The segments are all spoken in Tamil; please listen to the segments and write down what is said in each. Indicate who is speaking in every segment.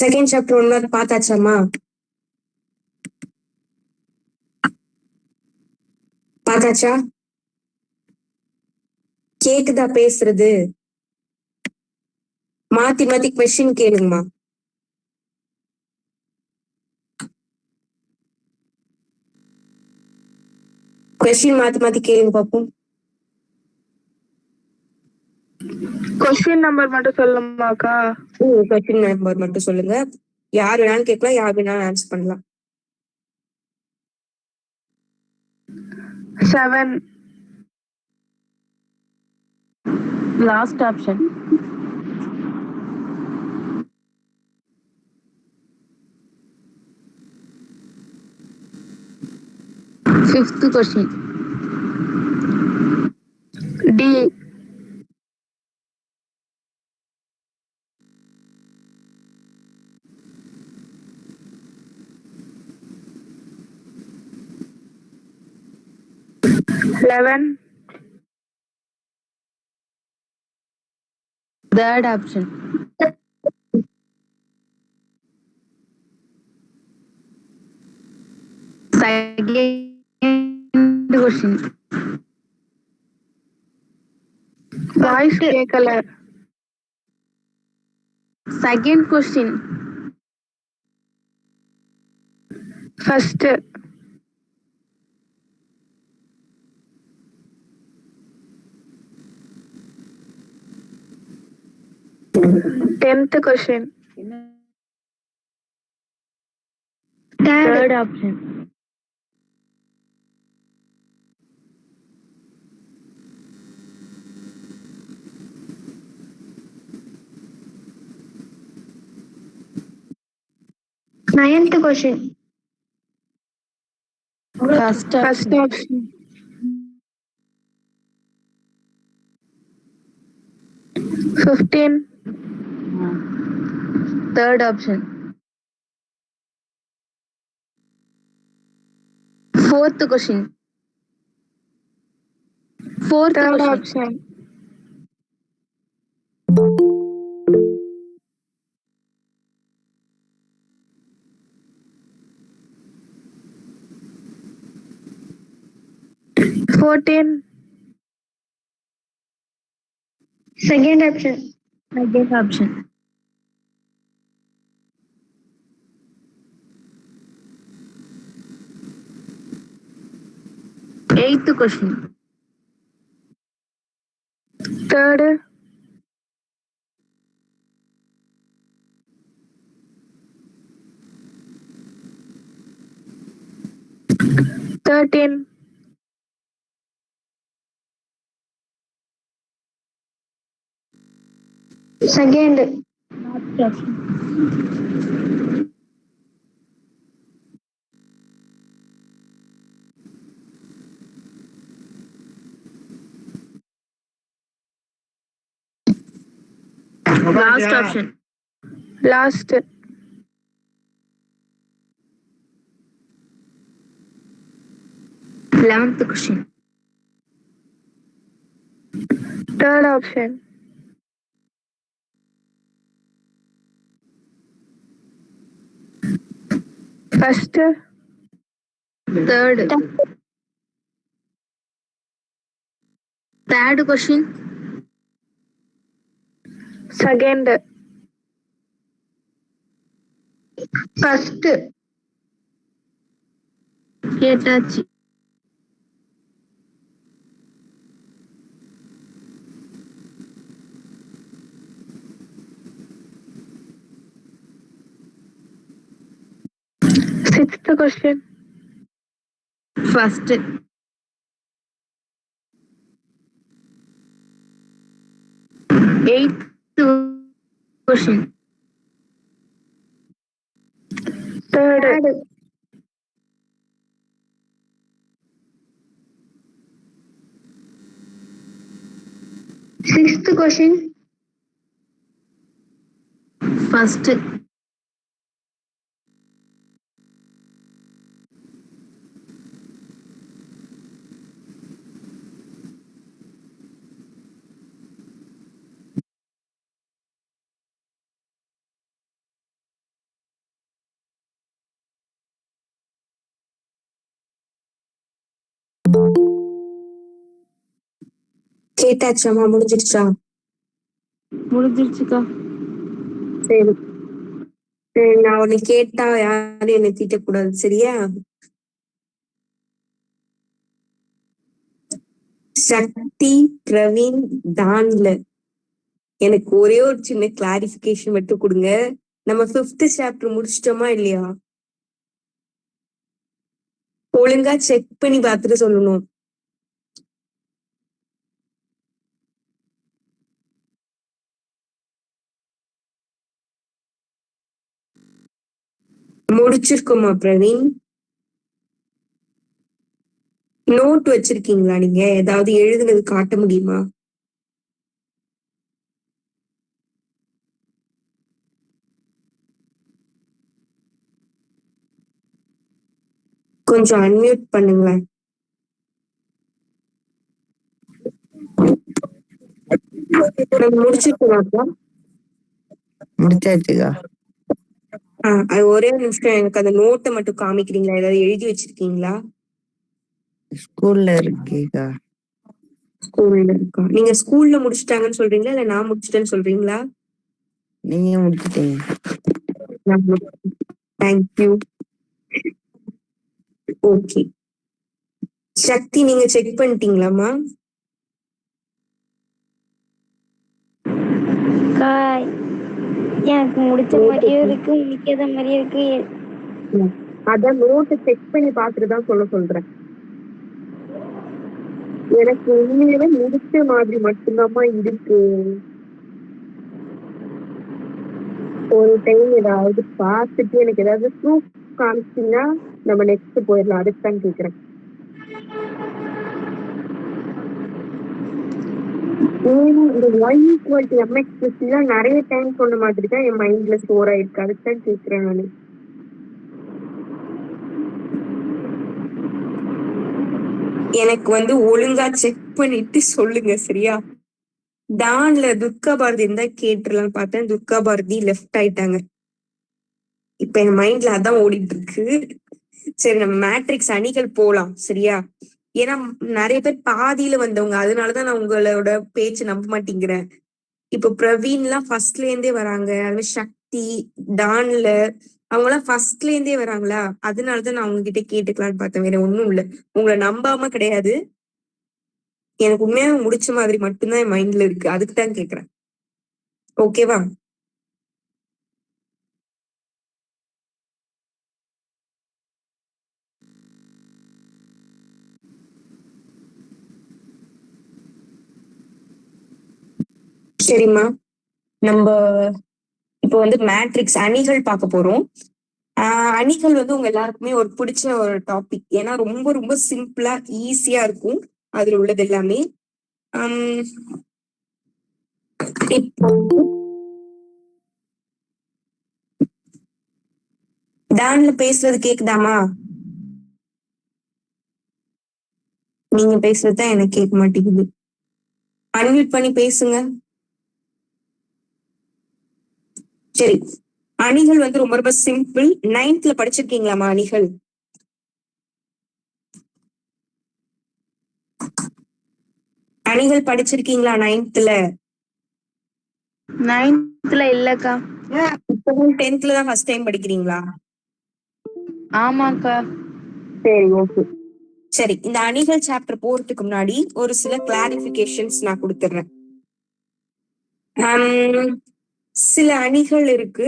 Speaker 1: செகண்ட் சாப்டர் ஒன்னு பார்த்தாச்சாமா? பார்த்தாச்சா? கேக்குதா பேசுறது? மாத்தி மாத்தி கொஸ்டின் கேளுங்கம்மா. கொஸ்டின் மாத்தி மாத்தி கேளுங்க பாப்போம்.
Speaker 2: கொஸ்டின் நம்பர் மட்டும் சொல்லுமாக்கா?
Speaker 1: கொஸ்டின் நம்பர் மட்டும் சொல்லுங்க. யார் வேணாலும் கேட்கலாம், யார் வேணாலும் ஆன்சர் பண்ணலாம்.
Speaker 2: 7.
Speaker 3: Last option. 5th question.
Speaker 2: D. Eleven.
Speaker 3: Third option. Second question.
Speaker 2: Voice கேட்கல.
Speaker 3: Second question.
Speaker 2: First. Tenth question.
Speaker 3: Third option.
Speaker 4: Ninth question.
Speaker 3: First
Speaker 2: First
Speaker 3: option.
Speaker 2: option. Fifteen.
Speaker 3: Third option. Fourth question. Fourth
Speaker 2: Third
Speaker 3: question.
Speaker 2: option. Fourteen.
Speaker 4: Second option.
Speaker 3: Second option. Eighth question.
Speaker 2: Third. Thirteen.
Speaker 4: Second.
Speaker 3: Last option. Last option.
Speaker 2: Last.
Speaker 3: 11th question.
Speaker 2: Third option. First.
Speaker 3: Third. Third question.
Speaker 2: Second.
Speaker 4: First.
Speaker 3: கேட்டாச்சு.
Speaker 2: Sixth question.
Speaker 3: First. Eighth question.
Speaker 2: Third.
Speaker 4: Sixth question.
Speaker 3: First.
Speaker 1: கேட்டாச்சாமா? முடிஞ்சிடுச்சா?
Speaker 3: முடிஞ்சிருச்சுக்கா.
Speaker 1: சரி. நான் உன்னை கேட்டா யாரும் என்னை திட்டக்கூடாது, சரியா? சக்தி, பிரவீன், தான்ல எனக்கு ஒரே ஒரு சின்ன கிளாரிபிகேஷன் மட்டும் கொடுங்க. நம்ம 5th சாப்டர் முடிச்சிட்டோமா இல்லையா? ஒழுங்கா செக் பண்ணி பார்த்துட்டு சொல்லணும். முடிச்சிருக்கோமா பிரவீன்? நோட் வச்சிருக்கீங்களா? நீங்க ஏதாவது எழுதுனது காட்ட முடியுமா? கொஞ்சம் அன்மியூட் பண்ணுங்களேன். நம்ம முடிச்சிருக்கோமாப்பா?
Speaker 5: முடிச்சாச்சுக்கா.
Speaker 1: அது ஒரே ஒரு நிமிஷம் எனக்கு அந்த நோட்டை மட்டும் காமிக்கிறீங்களா? ஏதாவது எழுதி வச்சிருக்கீங்களா?
Speaker 5: ஸ்கூல்ல இருக்கேக்கா.
Speaker 1: ஸ்கூல்ல இருக்கா? நீங்க ஸ்கூல்ல முடிச்சிட்டாங்கன்னு சொல்றீங்களா இல்ல நான் முடிச்சிட்டேன்னு சொல்றீங்களா?
Speaker 5: நீங்க முடிச்சிட்டீங்க.
Speaker 1: தேங்க்யூ. ஓகே. சக்தி, நீங்க செக் பண்ணிட்டீங்களாமா?
Speaker 4: எனக்கு முடிச்ச மாதிரியும் இருக்கு, முடிக்காத மாதிரியும் இருக்கு.
Speaker 1: அதான் நோட்டை செக் பண்ணி பார்த்துட்டு தான் சொல்றேன். எனக்கு உண்மையிலே முடிச்ச மாதிரி மட்டும்தாம்மா இருக்கு. ஒரு டைம் ஏதாவது பார்த்துட்டு எனக்கு ஏதாவது ப்ரூஃப் காமிச்சிங்கன்னா நம்ம நெக்ஸ்ட் போயிடலாம். அதுக்கு தான் கேக்குறேன். இந்த y = mx எல்லாம் நிறைய டைம் சொன்ன மாதிரி தான் என் மைண்ட்ல ஸ்டோர் ஆயிருக்கு. அதுக்கு தான் கேக்குறேன் நானு. எனக்கு ஒழுங்கா செக் பண்ணிட்டு சொல்லுங்க, சரியா? டான்ல துர்கா பாரதி இருந்தா கேட்டுடலாம் பார்த்தேன். துர்கா பாரதி லெஃப்ட் ஆயிட்டாங்க. இப்ப என் மைண்ட்ல அதான் ஓடிட்டு இருக்கு. சரி, நம்ம மேட்ரிக்ஸ் அணிகள் போலாம், சரியா? ஏன்னா நிறைய பேர் பாதியில வந்தவங்க, அதனாலதான் நான் உங்களோட பேச்சு நம்ப மாட்டேங்கிறேன். இப்ப பிரவீன் எல்லாம் ஃபர்ஸ்ட்ல இருந்தே வராங்க. அது சக்தி, டான்ல அவங்க எல்லாம் ஃபர்ஸ்ட்ல இருந்தே வராங்களா? அதனாலதான் நான் உங்ககிட்ட கேட்டுக்கலாம்னு பார்த்தேன். வேற ஒண்ணும் இல்ல. உங்களை நம்பாம கிடையாது. எனக்கு உண்மையா முடிச்ச மாதிரி மட்டும்தான் என் மைண்ட்ல இருக்கு. அதுக்கு தான் கேக்குறேன். ஓகேவா? சரிம்மா, நம்ம இப்போ மேட்ரிக்ஸ் அணிகள் பார்க்க போறோம். அணிகள் உங்க எல்லாருக்குமே ஒரு பிடிச்ச ஒரு டாபிக். ஏன்னா ரொம்ப ரொம்ப சிம்பிளா ஈஸியா இருக்கும் அதுல உள்ளது எல்லாமே. இப்போ டான்ல பேசுறது கேக்குதாமா? நீங்க பேசுறதுதான் எனக்கு கேட்க மாட்டேங்குது. அன்மியூட் பண்ணி பேசுங்க. சரி, அணிகள் ரொம்ப ரொம்ப சிம்பிள். 9th படிச்சிருக்கீங்களாமா அணிகள்? அணிகள் படிச்சிருக்கீங்களா 9th?
Speaker 3: 9th இல்லக்கா.
Speaker 1: இப்பவும் 10th தான் ஃபர்ஸ்ட் டைம் படிக்கிறீங்களா?
Speaker 3: ஆமாக்கா.
Speaker 1: சரி, ஓகே. சரி, இந்த அணிகள் சாப்டர் போறதுக்கு முன்னாடி ஒரு சில கிளாரிபிகேஷன்ஸ் நான் கொடுத்துடுறேன். சில அணிகள் இருக்கு.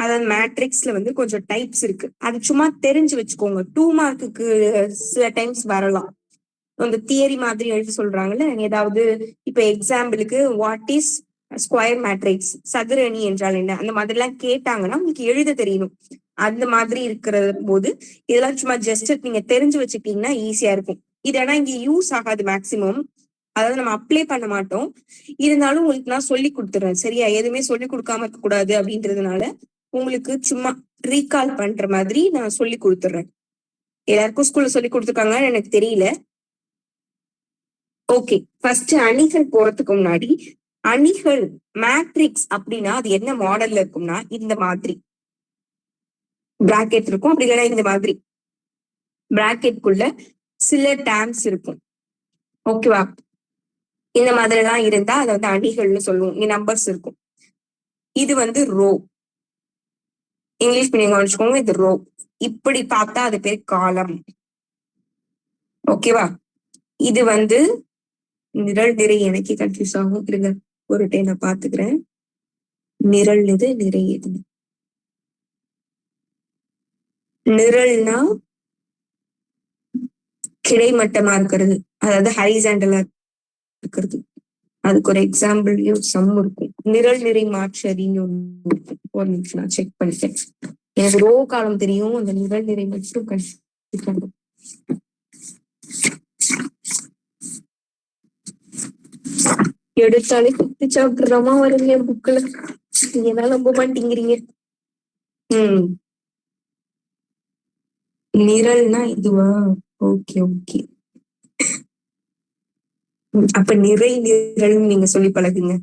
Speaker 1: அதாவது மேட்ரிக்ஸ்ல கொஞ்சம் டைப்ஸ் இருக்கு. அது சும்மா தெரிஞ்சு வச்சுக்கோங்க. 2 மார்க்குக்கு சில டைம்ஸ் வரலாம். அந்த தியரி மாதிரி எழுதி சொல்றாங்கல்ல, ஏதாவது இப்ப எக்ஸாம்பிளுக்கு வாட் இஸ் ஸ்கொயர் மேட்ரிக்ஸ், சதுர அணி என்றால் என்ன, அந்த மாதிரி எல்லாம் கேட்டாங்கன்னா உங்களுக்கு எழுத தெரியணும். அந்த மாதிரி இருக்கிற போது இதெல்லாம் சும்மா ஜஸ்ட் நீங்க தெரிஞ்சு வச்சுக்கிட்டீங்கன்னா ஈஸியா இருக்கும். இது ஆனா இங்க யூஸ் ஆகாது மேக்சிமம். அதாவது நம்ம அப்ளை பண்ண மாட்டோம். இருந்தாலும் உங்களுக்கு நான் சொல்லி கொடுத்துறேன், சரியா? எதுவுமே சொல்லி கொடுக்காம இருக்க கூடாது அப்படின்றதுனால உங்களுக்கு சும்மா ரீகால் பண்ற மாதிரி நான் சொல்லி கொடுத்துறேன். எல்லாருக்கும் ஸ்கூல்ல சொல்லி கொடுத்துருக்காங்கன்னு எனக்கு தெரியல. ஓகே, ஃபர்ஸ்ட் அணிகள் போறதுக்கு முன்னாடி, அணிகள் மேட்ரிக்ஸ் அப்படின்னா அது என்ன மாடல்ல இருக்கும்னா இந்த மாதிரி பிராக்கெட் இருக்கும். அப்படி இல்லைன்னா இந்த மாதிரி பிராக்கெட்குள்ள சில டேர்ம்ஸ் இருக்கும். ஓகேவா? இந்த மாதிரி எல்லாம் இருந்தா அதை வந்து அணிகள்னு சொல்லுவோம். இங்க நம்பர்ஸ் இருக்கும். இது வந்து ரோ. இங்கிலீஷ் மீடியம் கவனிச்சுக்கோங்க, இது ரோ. இப்படி பார்த்தா அது பேர் காலம். ஓகேவா? இது வந்து நிரல் நிறை. எனக்கு கன்ஃபியூஸ் ஆகும், இருங்க ஒரு டைம் நான் பாத்துக்கிறேன். நிரல் இது, நிறை எது? நிரல்னா கிடைமட்டமா இருக்கிறது, அதாவது ஹரிசாண்டலா இருக்கிறது. அதுக்கு ஒரு எக்ஸாம்பிள் சம் இருக்கும். நிரல் நிறை மாற்றறின்னு ஒண்ணு இருக்கும். ஒரு நிமிஷம் நான் செக் பண்ணிட்டேன். எனக்கு ரோ காலம் தெரியும், அந்த நிரல் நிறை மட்டும் கன்ஃபியூஸ். எடுத்தாலே குத்தி சாப்பிடுறமா வருங்க புக்ல. நீங்க தான் நம்ப மாட்டேங்கிறீங்க. நிரல்னா இதுவா? Okay okay. அப்ப நிறை நிரல் நீங்க சொல்லி பழகுங்க.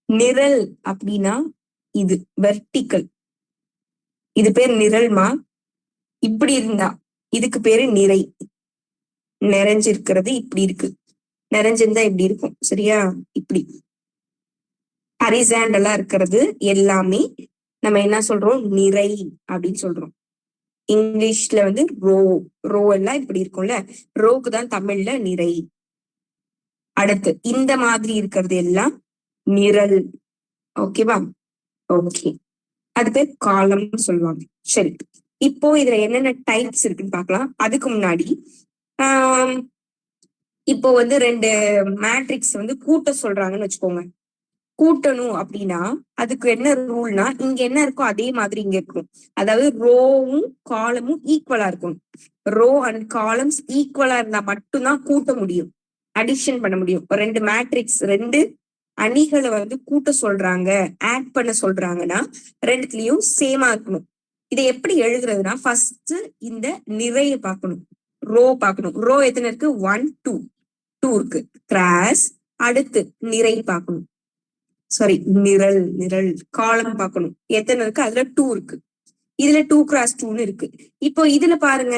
Speaker 1: நிரல் அப்படின்னா இது வெர்டிக்கல், இது பேர் நிரல்மா. இப்படி இருந்தா இதுக்கு பேரு நிறை. நிறைஞ்சிருக்கிறது இப்படி இருக்கு, நிறைஞ்சிருந்தா இப்படி இருக்கும், சரியா? இப்படி ஹரிசாண்டலா இருக்கிறது எல்லாமே நம்ம என்ன சொல்றோம்? நிறை அப்படின்னு சொல்றோம். இங்கிலீஷ்ல வந்து ரோ. ரோ எல்லாம் இப்படி இருக்கும்ல, ரோக்கு தான் தமிழ்ல நிறை. அடுத்து இந்த மாதிரி இருக்கிறது எல்லாம் நிரல். ஓகேவா? ஓகே, அது பேர் காலம்னு சொல்லுவாங்க. சரி, இப்போ இதுல என்னென்ன டைப்ஸ் இருக்குன்னு பார்க்கலாம். அதுக்கு முன்னாடி இப்போ வந்து ரெண்டு மேட்ரிக்ஸ் வந்து கூட்ட சொல்றாங்கன்னு வச்சுக்கோங்க. கூட்டணும் அப்படின்னா அதுக்கு என்ன ரூல்னா, இங்க என்ன இருக்கோ அதே மாதிரி இங்க இருக்கும். அதாவது ரோவும் காலமும் ஈக்குவலா இருக்கும். ரோ அண்ட் காலம்ஸ் ஈக்குவலா இருந்தா மட்டும்தான் கூட்ட முடியும், அடிஷன் பண்ண முடியும். ரெண்டு மேட்ரிக்ஸ், ரெண்டு அணிகளை வந்து கூட்ட சொல்றாங்க, ஆட் பண்ண சொல்றாங்கன்னா ரெண்டுத்துலயும் சேமா இருக்கணும். இதை எப்படி எழுதுறதுன்னா, ஃபர்ஸ்ட் இந்த நிறைய பார்க்கணும், ரோ பார்க்கணும். ரோ எத்தனை இருக்கு? 1 2 2 இருக்கு. கிராஸ். அடுத்து நிறை பார்க்கணும், சாரி நிரல், நிரல் காலம் பார்க்கணும். எத்தனை இருக்கு? அதுல 2 இருக்கு. இதுல 2 x 2 இருக்கு. இப்போ இதுல பாருங்க,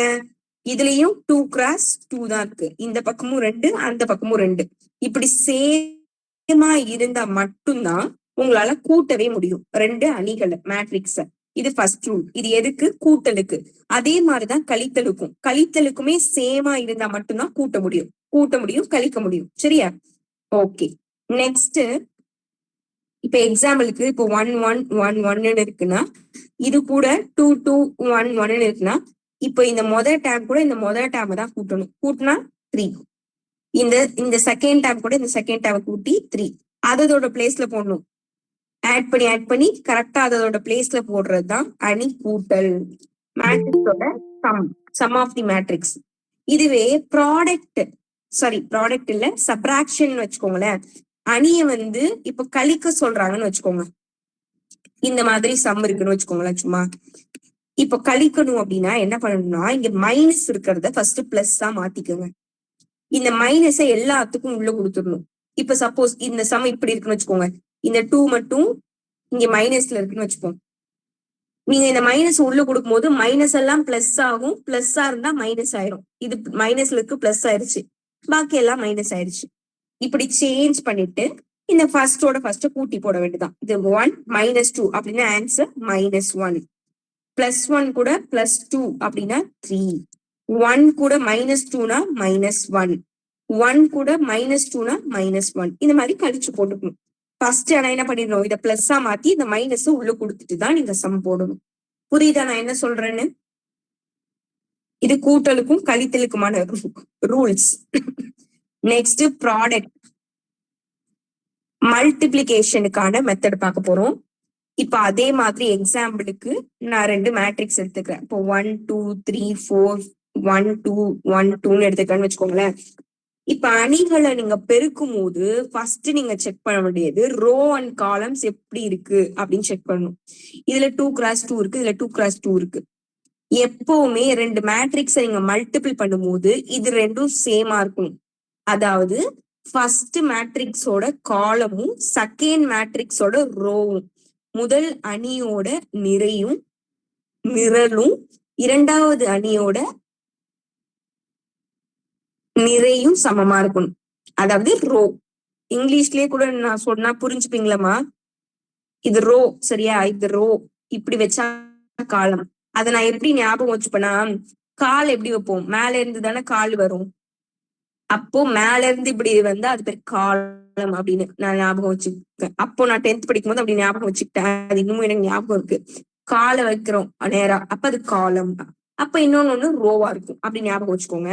Speaker 1: இதுலயும் 2 x 2 தான் இருக்கு. இந்த பக்கமும் 2, அந்த பக்கமும் 2. இப்படி சேமா இருந்தா மட்டும்தான் உங்களால கூட்டவே முடியும் ரெண்டு அணிகளை, மேட்ரிக்ஸ. இது ஃபர்ஸ்ட் ரூல். இது எதுக்கு? கூட்டலுக்கு. அதே மாதிரிதான் கழித்தலுக்கும். கழித்தலுக்குமே சேமா இருந்தா மட்டும்தான் கூட்ட முடியும், கழிக்க முடியும். சரியா? ஓகே, நெக்ஸ்ட் இப்ப எக்ஸாம்பிளுக்கு இப்போ 1 1 1 1 இருக்குன்னா இது கூட 2 2 1 1 இருக்குன்னா இப்போ இந்த முதல் டேம் கூட இந்த முதல் டேம் தான் கூட்டணும். கூட்டினா 3. இந்த செகண்ட் டேம் கூட இந்த செகண்ட் டேம் கூட்டி 3 அதோட பிளேஸ்ல போடணும். ஆட் பண்ணி கரெக்டா அதோட பிளேஸ்ல போடுறதுதான் அணி கூட்டல். மேட்ரிக்ஸோட சம் ஆஃப் தி மேட்ரிக்ஸ். இதுவே ப்ராடக்ட் இல்ல, சப்ராக்ஷன் வச்சுக்கோங்களேன். அணிய வந்து இப்ப கழிக்க சொல்றாங்கன்னு வச்சுக்கோங்க. இந்த மாதிரி சம் இருக்குன்னு வச்சுக்கோங்களேன். சும்மா இப்ப கழிக்கணும் அப்படின்னா என்ன பண்ணணும்னா, இங்க மைனஸ் இருக்கிறத ஃபர்ஸ்ட் பிளஸ்ஸா மாத்திக்கோங்க. இந்த மைனஸை எல்லாத்துக்கும் உள்ள கொடுத்துடணும். இப்ப சப்போஸ் இந்த சம் இப்படி இருக்குன்னு வச்சுக்கோங்க, இந்த 2 மட்டும் இங்க மைனஸ்ல இருக்குன்னு வச்சுப்போம். நீங்க இந்த மைனஸ் உள்ள கொடுக்கும் போது மைனஸ் எல்லாம் பிளஸ் ஆகும், பிளஸ்ஸா இருந்தா மைனஸ் ஆயிரும். இது மைனஸ்ல இருக்கு, பிளஸ் ஆயிருச்சு, பாக்கி எல்லாம் மைனஸ் ஆயிருச்சு. இப்படி சேஞ்ச் பண்ணிட்டு இந்த ஃபர்ஸ்டோட ஃபர்ஸ்ட் கூட்டி போட வேண்டியதான். இது 1 -2 அப்படின்னா ஆன்சர் -1. +1 கூட +2 அப்படின்னா 3. 1 கூட -2னா -1. 1 கூட -2னா -1. இந்த மாதிரி கழிச்சு போட்டுக்கணும். ஃபர்ஸ்ட் ஆனா என்ன பண்ணிடணும், இதை பிளஸ்ஸா மாத்தி இந்த மைனஸ் உள்ள கொடுத்துட்டு தான் நீங்க சம் போடணும். புரியுதா நான் என்ன சொல்றேன்னு? இது கூட்டலுக்கும் கழித்தலுக்குமான ரூல்ஸ். நெக்ஸ்ட் ப்ராடக்ட், மல்டிப்ளிகேஷனுக்கான மெத்தட் பார்க்க போறோம். இப்ப அதே மாதிரி எக்ஸாம்பிளுக்கு நான் ரெண்டு மேட்ரிக்ஸ் எடுத்துக்கிறேன். இப்போ 1 2 3 4 1 2 1 2ன்னு எடுத்துக்கிறேன்னு வச்சுக்கோங்களேன். இப்ப அணிகளை நீங்க பெருக்கும் போது ஃபர்ஸ்ட் நீங்க செக் பண்ண வேண்டியது ரோ அண்ட் காலம்ஸ் எப்படி இருக்கு அப்படின்னு செக் பண்ணணும். இதுல 2 x 2 இருக்கு, இதுல 2 x 2 இருக்கு. எப்பவுமே ரெண்டு மேட்ரிக்ஸை நீங்க மல்டிபிள் பண்ணும்போது இது ரெண்டும் சேமா இருக்கும். அதாவது ஃபர்ஸ்ட் மேட்ரிக்ஸோட காலமும் செகண்ட் மேட்ரிக்ஸோட ரோவும், முதல் அணியோட நிறையும் நிரலும் இரண்டாவது அணியோட நிறையும் சமமா இருக்கணும். அதாவது ரோ இங்கிலீஷ்லயே கூட நான் சொன்னா புரிஞ்சுப்பீங்களா? இது ரோ, சரியா? இது ரோ, இப்படி வச்சா காலம். அதை நான் எப்படி ஞாபகம் வச்சுப்பேன்னா, கால் எப்படி வைப்போம்? மேல இருந்து தானே கால் வரும். அப்போ மேல இருந்து இப்படி வந்து அது பேர் காலம் அப்படின்னு நான் ஞாபகம் வச்சுக்கிட்டேன். அப்போ நான் 10th படிக்கும் போது அப்படி ஞாபகம் வச்சுக்கிட்டேன். அது இன்னமும் எனக்கு ஞாபகம் இருக்கு. காலை வைக்கிறோம் நேரா, அப்ப அது காலம். அப்ப இன்னொன்னு ரோவா இருக்கும். அப்படி ஞாபகம் வச்சுக்கோங்க.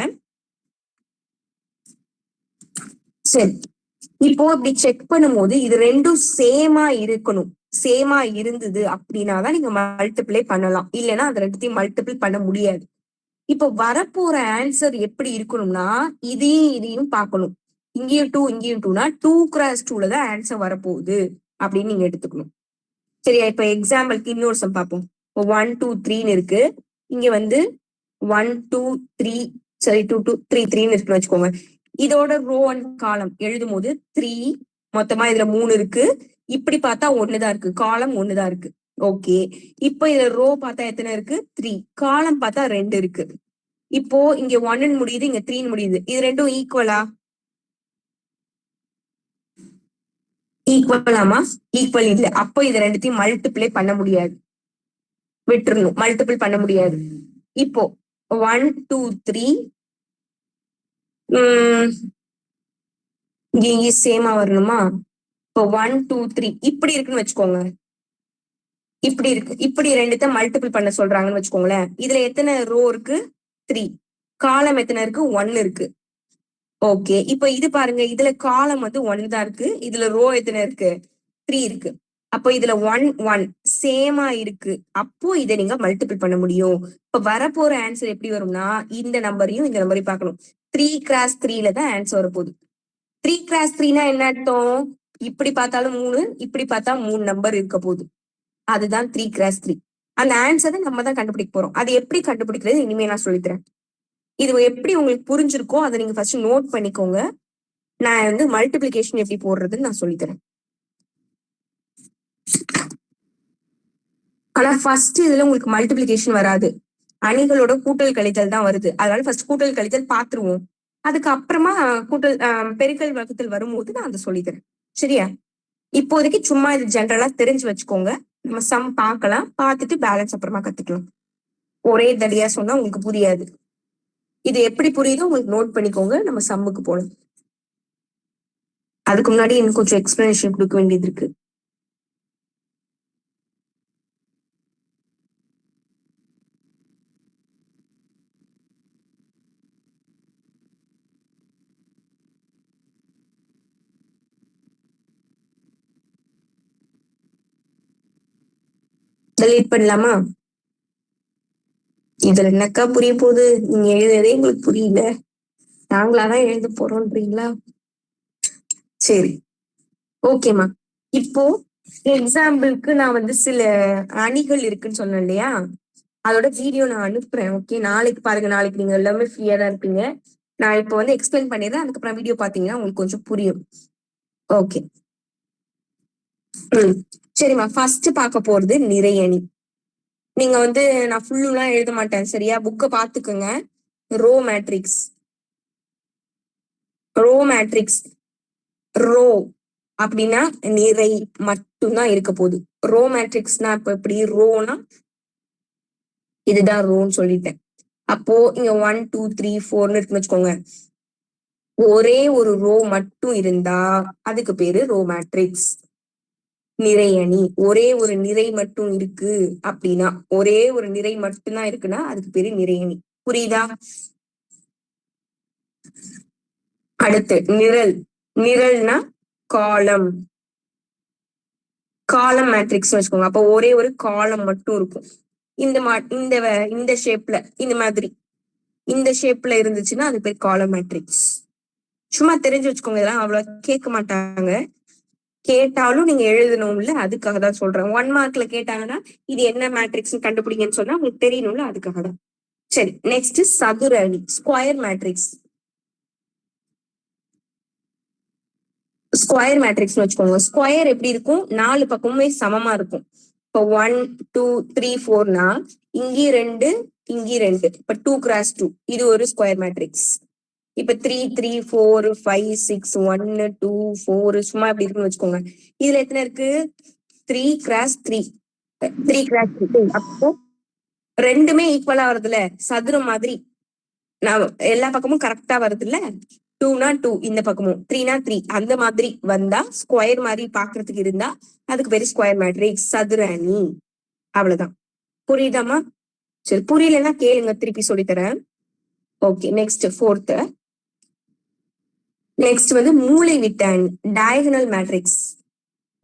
Speaker 1: சரி, இப்போ இப்படி செக் பண்ணும்போது இது ரெண்டும் சேமா இருக்கணும். சேமா இருந்தது அப்படின்னாதான் நீங்க மல்டிப்ளை பண்ணலாம். இல்லைன்னா அது ரெண்டுத்தையும் மல்டிபிள் பண்ண முடியாது. இப்போ வரப்போற ஆன்சர் எப்படி இருக்கணும்னா, இதையும் பார்க்கணும். இங்கேயும் 2 இங்கேயும் 2னா 2x2ல தான் ஆன்சர் வரப்போகுது அப்படின்னு நீங்க எடுத்துக்கணும். சரியா? இப்ப எக்ஸாம்பிளுக்கு இன்னொரு சம் பார்ப்போம். 1 2 3ன்னு இருக்கு. இங்க வந்து 1 2 3 சரி 2 2 3 3ன்னு இருக்குன்னு வச்சுக்கோங்க. இதோட ரோ அண்ட் காலம் எழுதும் போது 3 மொத்தமா இதுல 3 இருக்கு. இப்படி பார்த்தா 1 தான் இருக்கு. காலம் 1 தான் இருக்கு. ஓகே, இப்போ இதுல ரோ பார்த்தா எத்தனை இருக்கு? 3. காலம் பார்த்தா 2 இருக்கு. இப்போ இங்க 1 முடியுது, இங்க 3 முடியுது. இது ரெண்டும் ஈக்குவலா? ஈக்குவலாமா? ஈக்குவல் இல்ல. அப்போ இது ரெண்டுத்தையும் மல்டிப்ளை பண்ண முடியாது. விட்டுறணும், மல்டிபிள் பண்ண முடியாது. இப்போ 1 2 3 இங்க சேமா வரணுமா? இப்போ 1 2 3 இப்படி இருக்குன்னு வச்சுக்கோங்க. இப்படி இருக்கு. இப்படி ரெண்டுத்த மல்டிபிள் பண்ண சொல்றாங்கன்னு வச்சுக்கோங்களேன். இதுல எத்தனை ரோ இருக்கு? 3. காலம் எத்தனை இருக்கு? 1 இருக்கு. ஓகே, இப்போ இது பாருங்க. இதுல காலம் வந்து 1 தான் இருக்கு. இதுல ரோ எத்தனை இருக்கு? 3 இருக்கு. அப்போ இதுல 1 1 சேமா இருக்கு. அப்போ இதை நீங்க மல்டிபிள் பண்ண முடியும். இப்ப வரப்போற ஆன்சர் எப்படி வரும்னா, இந்த நம்பரையும் இந்த நம்பரையும் பார்க்கணும். 3x3ல தான் ஆன்சர் வரப்போகுது. 3x3னா என்ன அர்த்தம்? இப்படி பார்த்தாலும் 3, இப்படி பார்த்தா 3 நம்பர் இருக்க போகுது. அதுதான் 3x3. அந்த ஆன்சரை நம்ம தான் கண்டுபிடிக்க போறோம். அது எப்படி கண்டுபிடிக்கிறது இனிமே நான் சொல்லித்தரேன். இது எப்படி உங்களுக்கு புரிஞ்சிருக்கோ அதை நீங்க ஃபர்ஸ்ட் நோட் பண்ணிக்கோங்க. நான் வந்து மல்டிபிளிகேஷன் எப்படி போடுறதுன்னு நான் சொல்லித்தரேன். ஆனா ஃபர்ஸ்ட் இதுல உங்களுக்கு மல்டிபிளிகேஷன் வராது. அணிகளோட கூட்டல் கழித்தல் தான் வருது. அதனால ஃபர்ஸ்ட் கூட்டல் கழித்தல் பாத்துருவோம். அதுக்கப்புறமா கூட்டல் பெருக்கல் வகுத்தல் வரும்போது நான் அதை சொல்லித்தரேன். சரியா? இப்போதைக்கு சும்மா இது ஜென்ரலா தெரிஞ்சு வச்சுக்கோங்க. நம்ம சம் பார்க்கலாம், பார்த்துட்டு பேலன்ஸ் அப்புறமா கத்துக்கலாம். ஒரே தடியா சொன்னா உங்களுக்கு புரியாது. இது எப்படி புரியுதோ உங்களுக்கு நோட் பண்ணிக்கோங்க. நம்ம சம்முக்கு போகலாம். அதுக்கு முன்னாடி இன்னும் கொஞ்சம் எக்ஸ்பிளனேஷன் கொடுக்க வேண்டியது இருக்கு. டெலீட் பண்ணலாமா? இதுல என்னக்கா புரிய போகுது? நீங்க எழுதுறதே உங்களுக்கு புரியல, நாங்களாதான் எழுத போறோம்ன்றீங்களா? சரி, ஓகேமா. இப்போ எக்ஸாம்பிளுக்கு நான் வந்து சில அணிகள் இருக்குன்னு சொன்னேன் இல்லையா? அதோட வீடியோ நான் அனுப்புறேன். ஓகே, நாளைக்கு பாருங்க. நாளைக்கு நீங்க எல்லாமே ஃப்ரீயா தான் இருப்பீங்க. நான் இப்போ வந்து எக்ஸ்பிளைன் பண்ணிடுறேன். அதுக்கப்புறம் வீடியோ பாத்தீங்கன்னா உங்களுக்கு கொஞ்சம் புரியும். ஓகே, சரிம்மா. ஃபர்ஸ்ட் பார்க்க போறது நிறை அணி. நீங்க வந்து நான் ஃபுல்லுலாம் எழுத மாட்டேன், சரியா? புக்கை பாத்துக்கோங்க. Row matrix, row matrix. Row அப்படின்னா நிறை மட்டும்தான் இருக்க போகுது. ரோ மேட்ரிக்ஸ்னா இப்ப எப்படி? ரோனா இதுதான் ரோன்னு சொல்லிட்டேன். அப்போ இங்க 1 2 3 4ன்னு இருக்குன்னு வச்சுக்கோங்க. ஒரே ஒரு ரோ மட்டும் இருந்தா அதுக்கு பேரு ரோ மேட்ரிக்ஸ். நிறை அணி. ஒரே ஒரு நிறை மட்டும் இருக்கு அப்படின்னா, ஒரே ஒரு நிறை மட்டும்தான் இருக்குன்னா அதுக்கு பேரு நிறை அணி. புரியுதா? அடுத்து நிரல். நிரல்னா காலம். காலம் மேட்ரிக்ஸ் வச்சுக்கோங்க. அப்ப ஒரே ஒரு காலம் மட்டும் இருக்கும். இந்த ஷேப்ல, இந்த மாதிரி இந்த ஷேப்ல இருந்துச்சுன்னா அது பேர் காலம் மேட்ரிக்ஸ். சும்மா தெரிஞ்சு வச்சுக்கோங்க. இதெல்லாம் அவ்வளவு கேட்க மாட்டாங்க. கேட்டாலும் நீங்க எழுதணும்ல, அதுக்காக தான் சொல்றேன். 1 மார்க்ல கேட்டாங்கன்னா இது என்ன மேட்ரிக்ஸ் கண்டுபிடிங்கன்னு சொன்னா உங்களுக்கு தெரியணும்ல, அதுக்காக தான். சரி, நெக்ஸ்ட் சதுர அணி, ஸ்கொயர் மேட்ரிக்ஸ். ஸ்கொயர் மேட்ரிக்ஸ் வச்சுக்கோங்க. ஸ்கொயர் எப்படி இருக்கும்? 4 பக்கமுமே சமமா இருக்கும். இப்போ 1 2 3 4னா இங்கே 2 இங்கே 2. இப்ப 2x2 இது ஒரு ஸ்கொயர் மேட்ரிக்ஸ். இப்ப 3 3 4 5 6 1 2 4 சும்மா இப்படி இருக்குன்னு வச்சுக்கோங்க. இதுல எத்தனை இருக்கு? 3 கிராஸ் 3 3 கிராஸ் 3. அப்போ ரெண்டுமே ஈக்குவலா வருதுல, சதுரம் மாதிரி. நான் எல்லா பக்கமும் கரெக்டா வருது இல்ல. 2னா 2 இந்த பக்கமும், 3னா 3 அந்த மாதிரி வந்தா, ஸ்கொயர் மாதிரி பாக்குறதுக்கு இருந்தா அதுக்கு பேரு ஸ்கொயர் மேட்ரிக்ஸ், சதுர அணி. அவ்வளவுதான். புரியுதாமா? சரி, புரியலன்னா கேளுங்க, திருப்பி சொல்லித்தரேன். Okay, next 4th. நெக்ஸ்ட் வந்து மூலை விட்ட அணி, டயகனல் மேட்ரிக்ஸ்.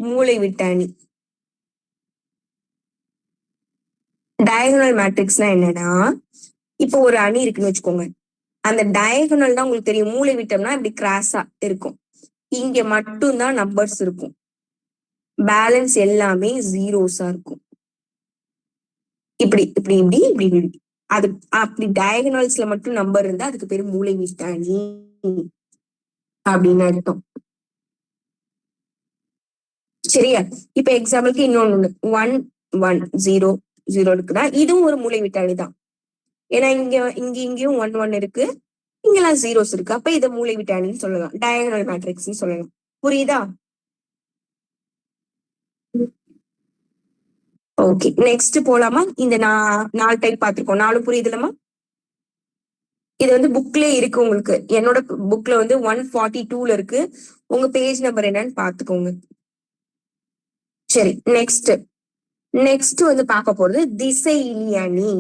Speaker 1: மூலை விட்ட அணி. டயகனல் மேட்ரிக்ஸ்னா என்னன்னா, இப்போ ஒரு அணி இருக்குன்னு வச்சுக்கோங்க. அந்த டயகனல் தான் உங்களுக்கு தெரியும். மூலை விட்டோம்னா இப்படி கிராஸா இருக்கும். இங்க மட்டும்தான் நம்பர்ஸ் இருக்கும். பேலன்ஸ் எல்லாமே ஜீரோஸா இருக்கும். இப்படி இப்படி இப்படி இப்படி இப்படி. அது அப்படி டயகனல்ஸ்ல மட்டும் நம்பர் இருந்தா அதுக்கு பேரு மூலை விட்ட அணி அப்படின்னு அர்த்தம். சரியா? இப்ப எக்ஸாம்பிளுக்கு இன்னொன்னு 1 1 0 0 இருக்குதா, இதுவும் ஒரு மூலை விட்ட அணிதான். ஏன்னா இங்கேயும் 1 1 இருக்கு, இங்கெல்லாம் ஜீரோஸ் இருக்கு. அப்ப இதை மூலை விட்ட அணின்னு சொல்லலாம், டயகனல் மேட்ரிக்ஸ் சொல்லலாம். புரியுதா? ஓகே, நெக்ஸ்ட் போலாமா? இந்த 4 டைப் பார்த்திருக்கோம். 4 புரியுதுலமா? இது வந்து புக்லயே இருக்கு உங்களுக்கு. என்னோட புக்ல வந்து 142ல இருக்கு. உங்க பேஜ் நம்பர் என்னன்னு பாத்துக்கோங்க. சரி, நெக்ஸ்ட் வந்து பார்க்க போறது திசையிலி அணி,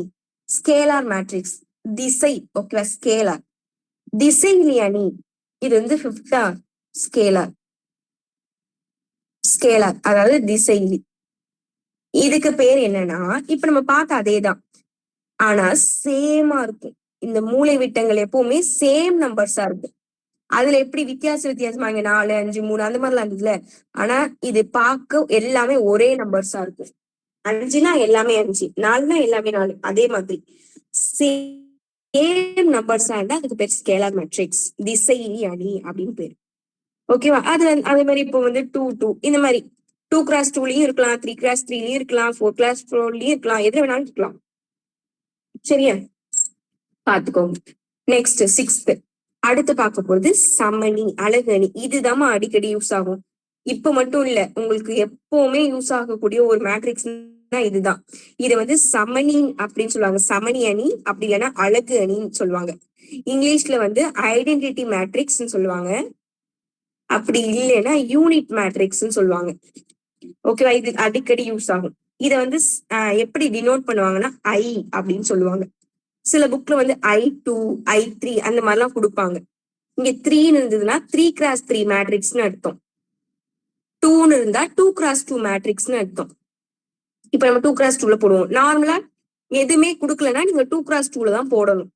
Speaker 1: ஸ்கேலார் மேட்ரிக்ஸ். திசை, ஓகேவா? ஸ்கேலார். திசையிலி அணி இது வந்து 5th ஸ்கேலார். அதாவது திசையிலி. இதுக்கு பேர் என்னன்னா, இப்ப நம்ம பார்த்த அதேதான், ஆனா சேமா இருக்கும். இந்த மூலை விட்டங்கள் எப்பவுமே சேம் நம்பர்ஸா இருக்கும். அதுல எப்படி வித்தியாசமா இங்க 4 5 3 அந்த மாதிரிலாம் இருந்ததுல, ஆனா இது பார்க்க எல்லாமே ஒரே நம்பர்ஸா இருக்கும். 5னா எல்லாமே 5, 4னா எல்லாமே 4, அதே மாதிரி சேம் நம்பர்ஸா இருந்தா அதுக்கு பேர் ஸ்கேலார் மேட்ரிக்ஸ், திசையிலி அணி அப்படின்னு பேரு. ஓகேவா? அதே மாதிரி இப்போ வந்து 2 2 இந்த மாதிரி 2 கிராஸ் 2லயும் இருக்கலாம், 3 கிராஸ் 3லயும் இருக்கலாம், 4 கிராஸ் 4லயும் இருக்கலாம், எது வேணாலும் இருக்கலாம். சரியா? பாத்துக்கோங்க. Next 6th. அடுத்து பார்க்க போறது சமணி, அலகு அணி. இதுதான் அடிக்கடி யூஸ் ஆகும். இப்ப மட்டும் இல்ல, உங்களுக்கு எப்பவுமே யூஸ் ஆகக்கூடிய ஒரு மேட்ரிக்ஸ் தான் இதுதான். இதை வந்து சமணி அப்படின்னு சொல்லுவாங்க, சமணி அணி, அப்படி இல்லைன்னா அலகு அணின்னு சொல்லுவாங்க. இங்கிலீஷ்ல வந்து ஐடென்டிட்டி மேட்ரிக்ஸ் சொல்லுவாங்க, அப்படி இல்லைன்னா யூனிட் மேட்ரிக்ஸ்ன்னு சொல்லுவாங்க. ஓகேவா? இது அடிக்கடி யூஸ் ஆகும். இத வந்து எப்படி டினோட் பண்ணுவாங்கன்னா ஐ அப்படின்னு சொல்லுவாங்க. சில புக்ல வந்து I2 I3 அந்த மாதிரிலாம் கொடுப்பாங்க. இங்க 3ன்னு இருந்ததுன்னா 3 கிராஸ் 3 மேட்ரிக்ஸ்னு அர்த்தம். 2ன்னு இருந்தா 2 கிராஸ் 2 மேட்ரிக்ஸ்னு அர்த்தம். இப்ப நம்ம 2 கிராஸ் 2ல போடுவோம். நார்மலா எதுவுமே கொடுக்கலன்னா நீங்க 2 கிராஸ் 2ல தான் போடணும்.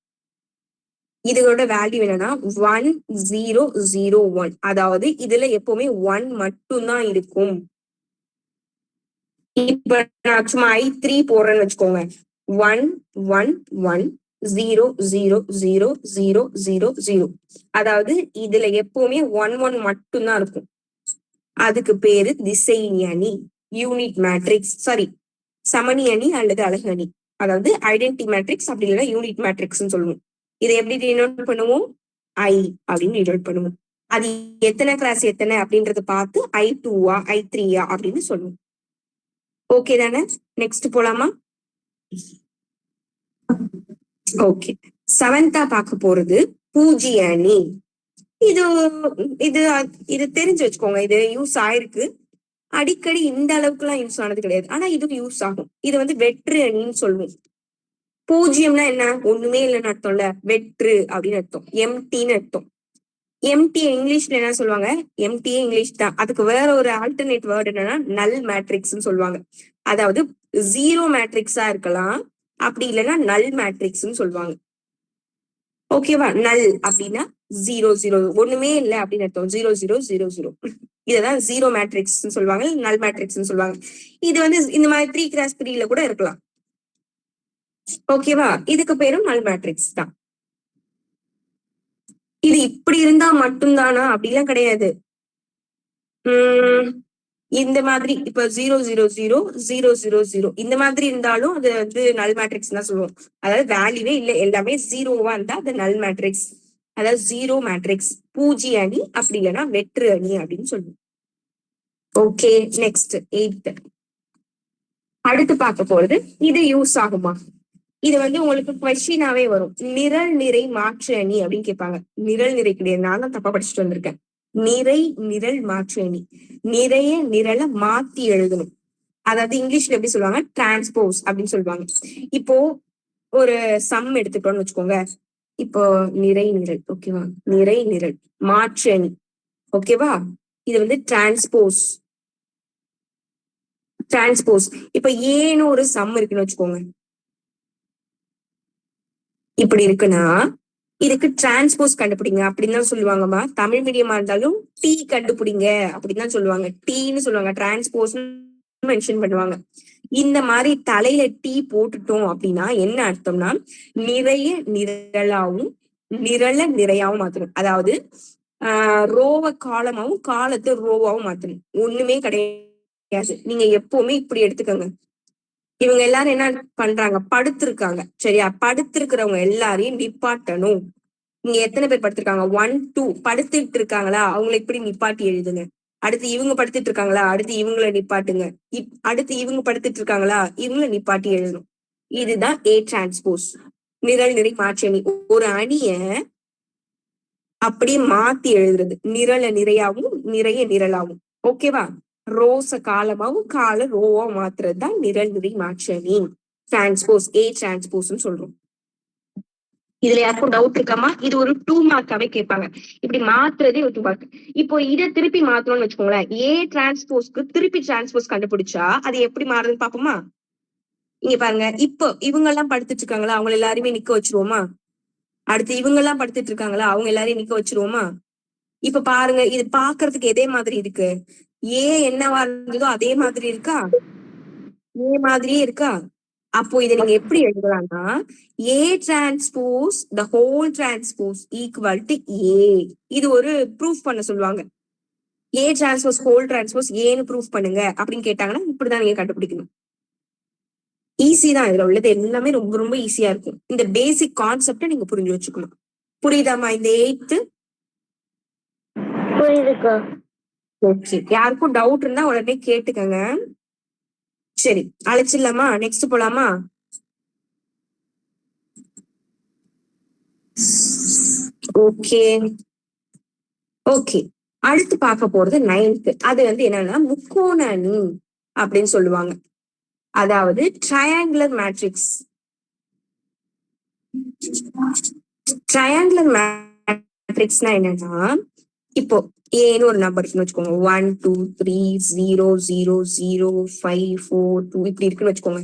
Speaker 1: இதோட வேல்யூ என்னன்னா 1 0 0 1. அதாவது இதுல எப்பவுமே 1 மட்டும்தான் இருக்கும். இப்ப நான் சும்மா I3 போடுறேன்னு வச்சுக்கோங்க. 1 1 1 0 0 0 0 0 0. அதாவது இதுல எப்பவுமே 1 1 மட்டும்தான் இருக்கும். அதுக்கு பேரு திசையிலி அணி, யூனிட் மேட்ரிக்ஸ், சாரி சமணி அணி அல்லது அலகு அணி. அதாவது ஐடென்டி மேட்ரிக்ஸ், அப்படி இல்லைன்னா யூனிட் மேட்ரிக்ஸ்ன்னு சொல்லுவோம். இதை எப்படி டினோட் பண்ணுவோம்? ஐ அப்படின்னு டினோட் பண்ணுவோம். அது எத்தனை கிளாஸ் எத்தனை அப்படின்றத பார்த்து I2வா I3யா அப்படின்னு சொல்லுவோம். ஓகே தானே? நெக்ஸ்ட் போலாமா? ஓகே, 7th பார்க்க போறது பூஜ்ய அணி. இது இது இது தெரிஞ்சு வச்சுக்கோங்க. இது யூஸ் ஆயிருக்கு அடிக்கடி, இந்த அளவுக்கு எல்லாம் யூஸ் ஆனது கிடையாது, ஆனா இது யூஸ் ஆகும். இது வந்து வெற்று அணின்னு சொல்லுவோம். பூஜ்யம்னா என்ன? ஒண்ணுமே இல்லைன்னு அர்த்தம்ல. வெற்று அப்படின்னு அர்த்தம், எம்டின்னு அர்த்தம். எம்டி இங்கிலீஷ்ல என்ன சொல்லுவாங்க? எம்டி இங்கிலீஷ் தான். அதுக்கு வேற ஒரு ஆல்டர்னேட் வேர்டு என்னன்னா நல் மேட்ரிக்ஸ்ன்னு சொல்லுவாங்க. அதாவது ஜீரோ மேட்ரிக்ஸா இருக்கலாம், அப்படி இல்லைன்னா நல் மேட்ரிக்ஸ்ன்னு சொல்லுவாங்க. ஓகேவா? நல் அப்படின்னா 0 0, ஒண்ணுமே இல்லை அப்படின்னு அர்த்தம். 0 0 0 0. இததான் ஜீரோ மேட்ரிக்ஸ் சொல்லுவாங்க, நல் மேட்ரிக்ஸ் சொல்லுவாங்க. இது வந்து இந்த மாதிரி 3 கிராஸ் 3ல கூட இருக்கலாம். ஓகேவா? இதுக்கு பேரும் நல் மேட்ரிக்ஸ் தான். இது இப்படி இருந்தா மட்டும்தானா? அப்படிலாம் கிடையாது. இந்த மாதிரி இப்ப 0 0 0 0 0 0 இந்த மாதிரி இருந்தாலும் அது வந்து நல் மேட்ரிக்ஸ் தான் சொல்லுவோம். அதாவது வேல்யூவே இல்லை, எல்லாமே ஜீரோவா இருந்தா அது நல் மேட்ரிக்ஸ். அதாவது ஜீரோ மேட்ரிக்ஸ், பூஜ்ய அணி, அப்படி இல்லைன்னா வெற்று அணி அப்படின்னு சொல்லுவோம். Okay, next 8th. அடுத்து பார்க்க போறது இது யூஸ் ஆகுமா? இது வந்து உங்களுக்கு கொஸ்டினாவே வரும். நிரல் நிறை மாற்று அணி அப்படின்னு கேட்பாங்க. நிரல் நிறை கிடையாது, நான் தான் தப்பா படிச்சுட்டு வந்திருக்கேன். நிறை நிரல் மாற்று அணி. நிறைய நிரலை மாத்தி எழுதணும். அதாவது இங்கிலீஷ்ல எப்படி சொல்லுவாங்க, டிரான்ஸ்போஸ் அப்படின்னு சொல்லுவாங்க. இப்போ ஒரு சம் எடுத்துட்டோம்னு வச்சுக்கோங்க. இப்போ நிறை நிரல், ஓகேவா, நிறை நிரல் மாற்று அணி, ஓகேவா, இது வந்து டிரான்ஸ்போஸ். இப்ப ஏன்னு ஒரு சம் இருக்குன்னு வச்சுக்கோங்க. இப்படி இருக்குன்னா இதுக்கு டிரான்ஸ்போஸ் கண்டுபிடிங்க அப்படின்னு தான் சொல்லுவாங்கம்மா. தமிழ் மீடியமா இருந்தாலும் டி கண்டுபிடிங்க அப்படின்னு தான் சொல்லுவாங்க. டீன்னு சொல்லுவாங்க, டிரான்ஸ்போஸ் மென்ஷன் பண்ணுவாங்க. இந்த மாதிரி தலையில டீ போட்டுட்டோம் அப்படின்னா என்ன அர்த்தம்னா நிறைய நிரலாவும் நிரல நிறையாவும் மாத்தணும். அதாவது ரோவ காலமாவும் காலத்தை ரோவாவும் மாத்தணும். ஒண்ணுமே கிடையாது. நீங்க எப்பவுமே இப்படி எடுத்துக்கோங்க. இவங்க எல்லாரும் என்ன பண்றாங்க, படுத்திருக்காங்க. சரியா, படுத்திருக்கிறவங்க எல்லாரையும் நிப்பாட்டணும். இங்க எத்தனை பேர் படுத்திருக்காங்க, 1 2 படுத்துட்டு இருக்காங்களா, அவங்களை இப்படி நிப்பாட்டி எழுதுங்க. அடுத்து இவங்க படுத்துட்டு இருக்காங்களா, அடுத்து இவங்களை நிப்பாட்டுங்க. அடுத்து இவங்க படுத்துட்டு இருக்காங்களா, இவங்களை நிப்பாட்டி எழுதணும். இதுதான் ஏ டிரான்ஸ்போஸ், நிரல் நிறை மாற்று அணி. ஒரு அணிய அப்படியே மாத்தி எழுதுறது, நிரல நிறையாவும் நிறைய நிரலாவும். ஓகேவா, ரோஸ காலமாவும் கால ரோவா மாத்துறது தான் நிரல் நிறை மாற்று அணி, டிரான்ஸ்போஸ், ஏ டிரான்ஸ்போஸ் சொல்றோம். இதுல யாருக்கும் டவுட் இருக்காமா? இது ஒரு 2 மார்க்காவே கேட்பாங்க. இப்படி மாத்துறதே ஒரு 2 மார்க். இப்போ இதை திருப்பி மாத்தணும்னு வச்சுக்கோங்களேன். ஏ டிரான்ஸ்போஸ்க்கு திருப்பி டிரான்ஸ்போஸ் கண்டுபிடிச்சா அது எப்படி மாறுதுன்னு பாப்போமா? இங்க பாருங்க, இப்போ இவங்க எல்லாம் படுத்துட்டு இருக்காங்களா, அவங்க எல்லாருமே நிக்க வச்சிருவோமா? அடுத்து இவங்க எல்லாம் படுத்துட்டு இருக்காங்களா, அவங்க எல்லாரையும் நிக்க வச்சிருவோமா? இப்ப பாருங்க, இது பாக்குறதுக்கு எதே மாதிரி இருக்கு. ஏ என்னவா இருந்ததோ அதே மாதிரி இருக்கா, ஏ மாதிரியே இருக்கா. அப்போ இதை நீங்க எப்படி எழுதலாம்னா A transpose the whole transpose equal to A. இது ஒரு ப்ரூஃப் பண்ண சொல்லுவாங்க. ஏ டிரான்ஸ்போஸ் ஹோல் டிரான்ஸ்போஸ் ஏன்னு ப்ரூஃப் பண்ணுங்க அப்படின்னு கேட்டாங்கன்னா இப்படிதான் நீங்க கண்டுபிடிக்கணும். ஈஸி தான், இதுல உள்ளது எல்லாமே ரொம்ப ரொம்ப ஈஸியா இருக்கும். இந்த பேசிக் கான்செப்டை நீங்க புரிஞ்சு வச்சுக்கணும். புரியுதாமா இந்த 8th?
Speaker 4: புரியுதுக்கா.
Speaker 1: ஓகே, யாருக்கும் டவுட் இருந்தா உடனே கேட்டுக்கங்க. சரி, அழைச்சிடலாமா, நெக்ஸ்ட் போலாமா? ஓகே ஓகே, அடுத்து பார்க்க போறது 9th. அது வந்து என்னன்னா முக்கோண அணி அப்படின்னு சொல்லுவாங்க. அதாவது ட்ரையாங்குலர் மேட்ரிக்ஸ். ட்ரையாங்குலர் மேட்ரிக்ஸ்னா என்னன்னா, இப்போ ஏன்னு ஒரு நம்பர் இருக்குன்னு வச்சுக்கோங்க. 1 2 3 0 0 0 5 4 2 இப்படி இருக்குன்னு வச்சுக்கோங்க.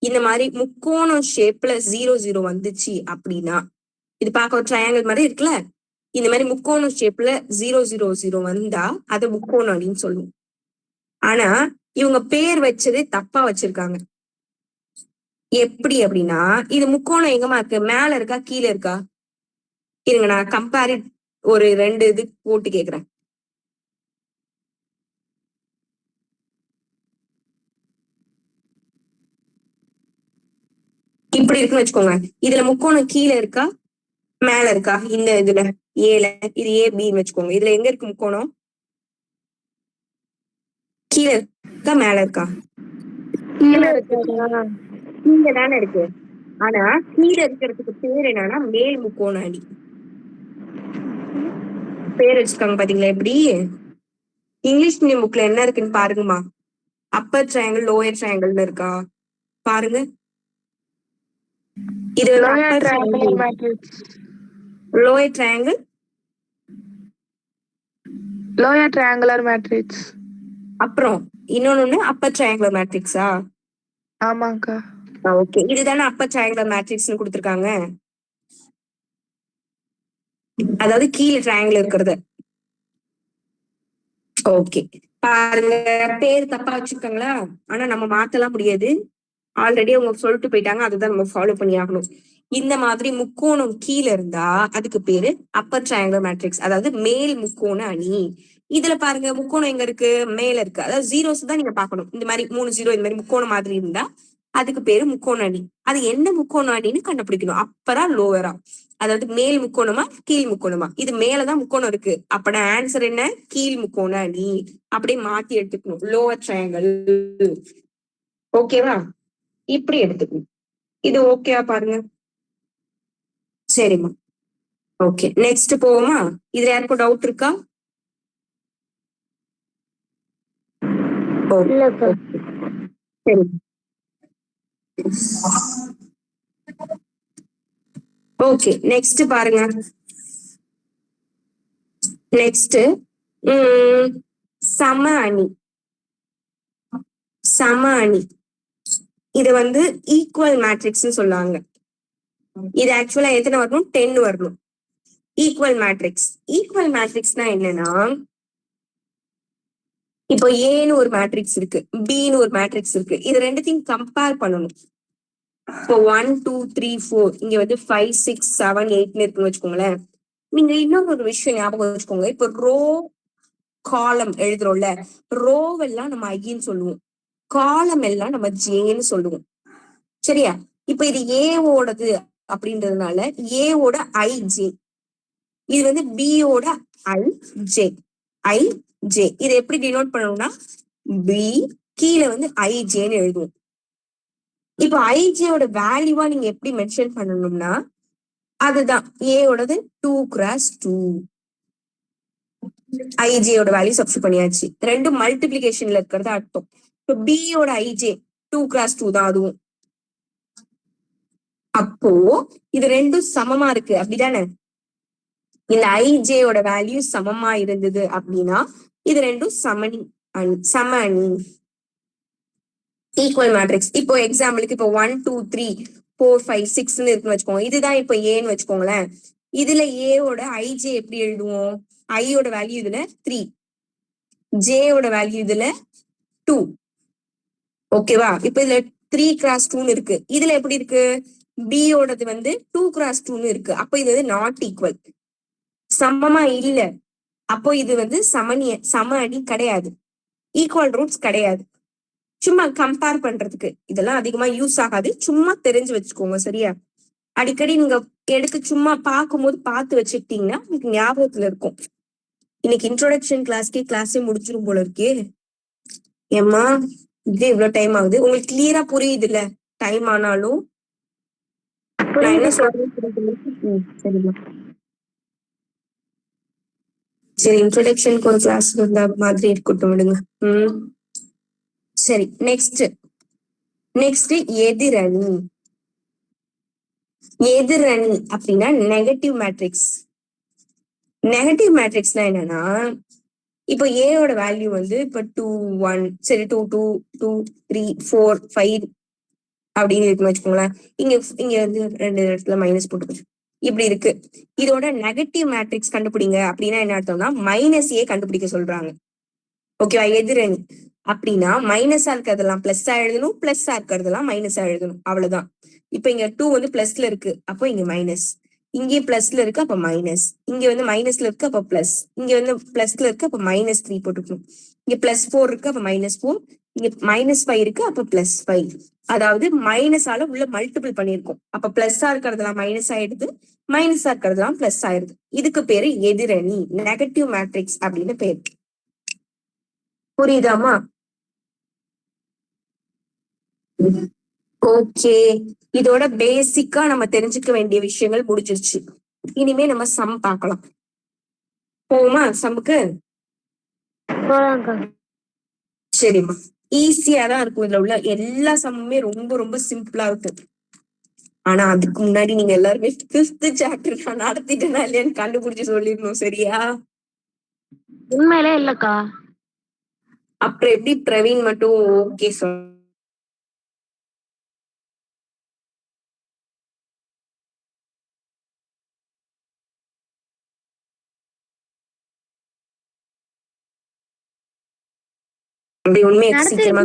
Speaker 1: இந்த மாதிரி முக்கோணம் ஷேப்ல 0 0 வந்துச்சு அப்படின்னா, இது பார்க்க ஒரு ட்ரையாங்கிள் மாதிரி இருக்குல்ல, இந்த மாதிரி முக்கோண ஷேப்ல 0 0 0 வந்தா அது முக்கோண அணின்னு சொல்லுவோம். ஆனா இவங்க பேர் வச்சதே தப்பா வச்சிருக்காங்க. எப்படி அப்படின்னா, இது முக்கோணம் எங்கமா இருக்கு, மேல இருக்கா கீழே இருக்கா? இருங்க, நான் கம்பேரி ஒரு 2 இது போட்டு கேக்குறேன். இப்படி இருக்குன்னு வச்சுக்கோங்க. இதுல முக்கோணம் கீழே இருக்கா மேல இருக்கா? இந்த இதுல ஏல, இது ஏ பின்னு வச்சுக்கோங்க. இதுல எங்க இருக்கு முக்கோணம்? கீழே இருக்கா மேல இருக்கா?
Speaker 2: கீழே இருக்கு.
Speaker 1: கீழே தானே இருக்கு. ஆனா கீழே இருக்கிறதுக்கு பேர் என்னன்னா மேல் முக்கோண அணி. பேர் வச்சிருக்காங்க பாத்தீங்களா எப்படி? இங்கிலீஷ் மீடியம் புக்ல என்ன இருக்குன்னு பாருங்கம்மா. அப்பர் ட்ரையாங்கிள் லோயர் ட்ரையாங்கிள்னு இருக்கா பாருங்க. இது
Speaker 2: lower triangular matrix.
Speaker 1: Lower triangle,
Speaker 2: lower triangular matrix.
Speaker 1: அப்புறம் இன்னொன்னு அப்பர் ட்ரையாங்குலர் மேட்ரிக்ஸா?
Speaker 2: ஆமாக்கா.
Speaker 1: ஓகே, இதுதானே அப்பர் ட்ரையாங்குலர் மேட்ரிக்ஸ்னு கொடுத்திருக்காங்க. அதாவது கீழே ட்ரையாங்கிள் இருக்கிறது. ஓகே, பாருங்க, பேர் தப்பா வச்சிருக்காங்களா? ஆனா நம்ம மாத்தலாம் முடியாது. ஆல்ரெடி அவங்க சொல்லிட்டு போயிட்டாங்க, அதுதான் நம்ம ஃபாலோ பண்ணி ஆகணும். இந்த மாதிரி முக்கோணம் கீழே இருந்தா அதுக்கு பேரு அப்பர் ட்ரையாங்குலர் மேட்ரிக்ஸ், அதாவது மேல் முக்கோண அணி. இதுல பாருங்க, முக்கோணம் எங்க இருக்கு, மேல இருக்கு. அதாவது ஜீரோஸ் தான் நீங்க பாக்கணும். இந்த மாதிரி 3 0 இந்த மாதிரி முக்கோணம் மாதிரி இருந்தா அதுக்கு பேரு முக்கோண அணி. அது என்ன முக்கோண அணின்னு கண்டுபிடிக்கணும். அப்பரா லோவரா? அதாவது மேல் முக்கோணமா கீழ் முக்கோணமா? இது மேலதான் முக்கோணம் இருக்கு. அப்ப ஆன்சர் என்ன? கீழ் முக்கோண அணி. அப்படியே மாத்தி எடுத்துக்கணும். Lower triangle. ஓகேவா? இப்படி எடுத்துக்கணும். இது ஓகேவா பாருங்க. சரிம்மா. ஓகே, நெக்ஸ்ட் போவோமா? இதுல யாருக்கும் டவுட் இருக்கா?
Speaker 4: இல்லக்கா.
Speaker 1: சரி. ஓகே, நெக்ஸ்ட் பாருங்க. நெக்ஸ்ட் சம அணி. சம அணி இது வந்து ஈக்குவல் மேட்ரிக்ஸ் சொல்லுவாங்க. இது ஆக்சுவலா எத்தனை வரணும்? 10 வரணும். Equal matrix. ஈக்குவல் மேட்ரிக்ஸ்னா என்னன்னா, இப்போ ஏன்னு ஒரு மேட்ரிக்ஸ் இருக்கு, பின்னு ஒரு மேட்ரிக்ஸ் இருக்கு. இது ரெண்டுத்தையும் கம்பேர் பண்ணணும். இப்போ 1 2 3 4 இங்க வந்து 5 6 7 8 இருக்குன்னு வச்சுக்கோங்களேன். நீங்க இன்னொரு விஷயம் ஞாபகம் வச்சுக்கோங்க. இப்போ ரோ காலம் எழுதுறோம்ல, ரோவெல்லாம் நம்ம ஐன்னு சொல்லுவோம், காலம் எல்லாம் நம்ம ஜேன்னு சொல்லுவோம். சரியா? இப்ப இது ஏவோடது அப்படின்றதுனால ஏவோட ஐ ஜே, இது வந்து பியோட ஐ ஜே. ஐ ஜே இதை எப்படி டினோட் பண்ணணும்னா பி கீழே வந்து ஐ ஜேன்னு எழுதுவோம். இப்போ ஐஜேயோட வேல்யூவா நீங்க எப்படி மென்ஷன் பண்ணணும்னா அதுதான் ஏவோடது 2x2. ஐஜேயோட வேல்யூ சப்ஸ்டிட் பண்ணியாச்சு. ரெண்டும் மல்டிபிளிகேஷன்ல இருக்கிறது அர்த்தம். இப்போ பியோட ஐஜே 2x2 தான் அதுவும். அப்போ இது ரெண்டும் சமமா இருக்கு அப்படிதானே? இந்த ஐஜேயோட வேல்யூ சமமா இருந்தது அப்படின்னா இது ரெண்டும் சம அணி, ஈக்குவல் மேட்ரிக்ஸ். இப்போ எக்ஸாம்பிளுக்கு இப்போ 1 2 3 4 5 6 இருக்குன்னு வச்சுக்கோங்க. இதுதான் இப்போ ஏன்னு வச்சுக்கோங்களேன். இதுல ஏவோட ஐஜே எப்படி எழுதுவோம்? ஐயோட வேல்யூ இதுல 3, ஜேயோட வேல்யூ இதுல 2. ஓகேவா? இப்ப இதுல 3x2 இருக்கு. இதுல எப்படி இருக்கு? பியோடது வந்து 2x2 இருக்கு. அப்போ இது வந்து நாட் ஈக்குவல், சமமா இல்ல. அப்போ இது வந்து சம அணி கிடையாது, ஈக்குவல் ரூட்ஸ் கிடையாது. சும்மா கம்பேர் பண்றதுக்கு இதெல்லாம் அதிகமா யூஸ் ஆகாது, சும்மா தெரிஞ்சு வச்சுக்கோங்க. சரியா? அடிக்கடி நீங்க எடுத்து சும்மா பார்க்கும்போது பார்த்து வச்சுக்கிட்டீங்கன்னா உங்களுக்கு ஞாபகத்துல இருக்கும். இன்னைக்கு இன்ட்ரோடக்ஷன் கிளாஸே முடிச்சிரும் போல இருக்கே. ஏம்மா இது இவ்வளவு டைம் ஆகுது? உங்களுக்கு கிளியரா புரியுது இல்ல? டைம் ஆனாலும் நான் என்ன சொல்றேன். சரிம்மா. சரி, இன்ட்ரோடக்ஷனுக்கு ஒரு கிளாஸ் இருந்த மாதிரி இருக்கட்டும், விடுங்க. சரி, நெக்ஸ்ட் எதிரணி. எதிரணி அப்படின்னா நெகட்டிவ் மேட்ரிக்ஸ். நெகட்டிவ் மேட்ரிக்ஸ்னா என்னன்னா, இப்போ ஏயோட வேல்யூ வந்து இப்போ 2 1 சரி 2 2 2 3 4 5 அப்படின்னு இருக்குன்னு வச்சுக்கோங்களேன். இங்க வந்து 2 இடத்துல மைனஸ் போட்டு இப்படி இருக்கு. இதோட நெகட்டிவ் மேட்ரிக்ஸ் கண்டுபிடிங்க அப்படின்னா என்ன அர்த்தம்னா -ஏ கண்டுபிடிக்க சொல்றாங்க. ஓகேவா? எதிரணி அப்படின்னா மைனஸா இருக்கிறதெல்லாம் பிளஸ்ஸா எழுதணும், பிளஸ்ஸா இருக்கிறதெல்லாம் மைனஸா எழுதணும், அவ்வளவுதான். இப்ப இங்க 2 வந்து பிளஸ்ல இருக்கு, அப்போ இங்க மைனஸ். இங்கே பிளஸ்ல இருக்கு, அப்ப மைனஸ். இங்க வந்து மைனஸ்ல இருக்கு, அப்ப பிளஸ். இங்க வந்து பிளஸ்ல இருக்கு, அப்ப -3 போட்டுக்கணும். இங்க +4 இருக்கு, அப்ப -4. இங்க -5 இருக்கு, அப்ப +5. அதாவது மைனஸால உள்ள மல்டிபிள் பண்ணிருக்கோம். அப்ப பிளஸ்ஸா இருக்கிறதெல்லாம் மைனஸ் ஆயிடுது, மைனஸா இருக்கிறதெல்லாம் பிளஸ் ஆயிடுது. இதுக்கு பேரு எதிரணி, நெகட்டிவ் மேட்ரிக்ஸ் அப்படின்னு பேரு. புரியுதாமா? ஓகே, இதோட பேசிக்கா நம்ம தெரிஞ்சுக்க வேண்டிய விஷயங்கள் முடிஞ்சிருச்சு. இனிமே நம்ம சம் பார்க்கலாம். போமா சம்முக்கு? சரிம்மா, ஈஸியா தான் இருக்கும். இதுல உள்ள எல்லா சம்முமே ரொம்ப ரொம்ப சிம்பிளா இருக்கும். ஆனா அதுக்கு முன்னாடி நீங்க எல்லாருமே 5th சாப்டர் நான் நடத்திட்டேனா இல்லையான்னு கண்டுபிடிச்சு சொல்லிடணும். சரியா?
Speaker 3: உண்மையிலே இல்லக்கா.
Speaker 1: அப்புறம் எப்படி பிரவீன் மட்டும் ஓகே சொல்? உண்மையை சீக்கிரமா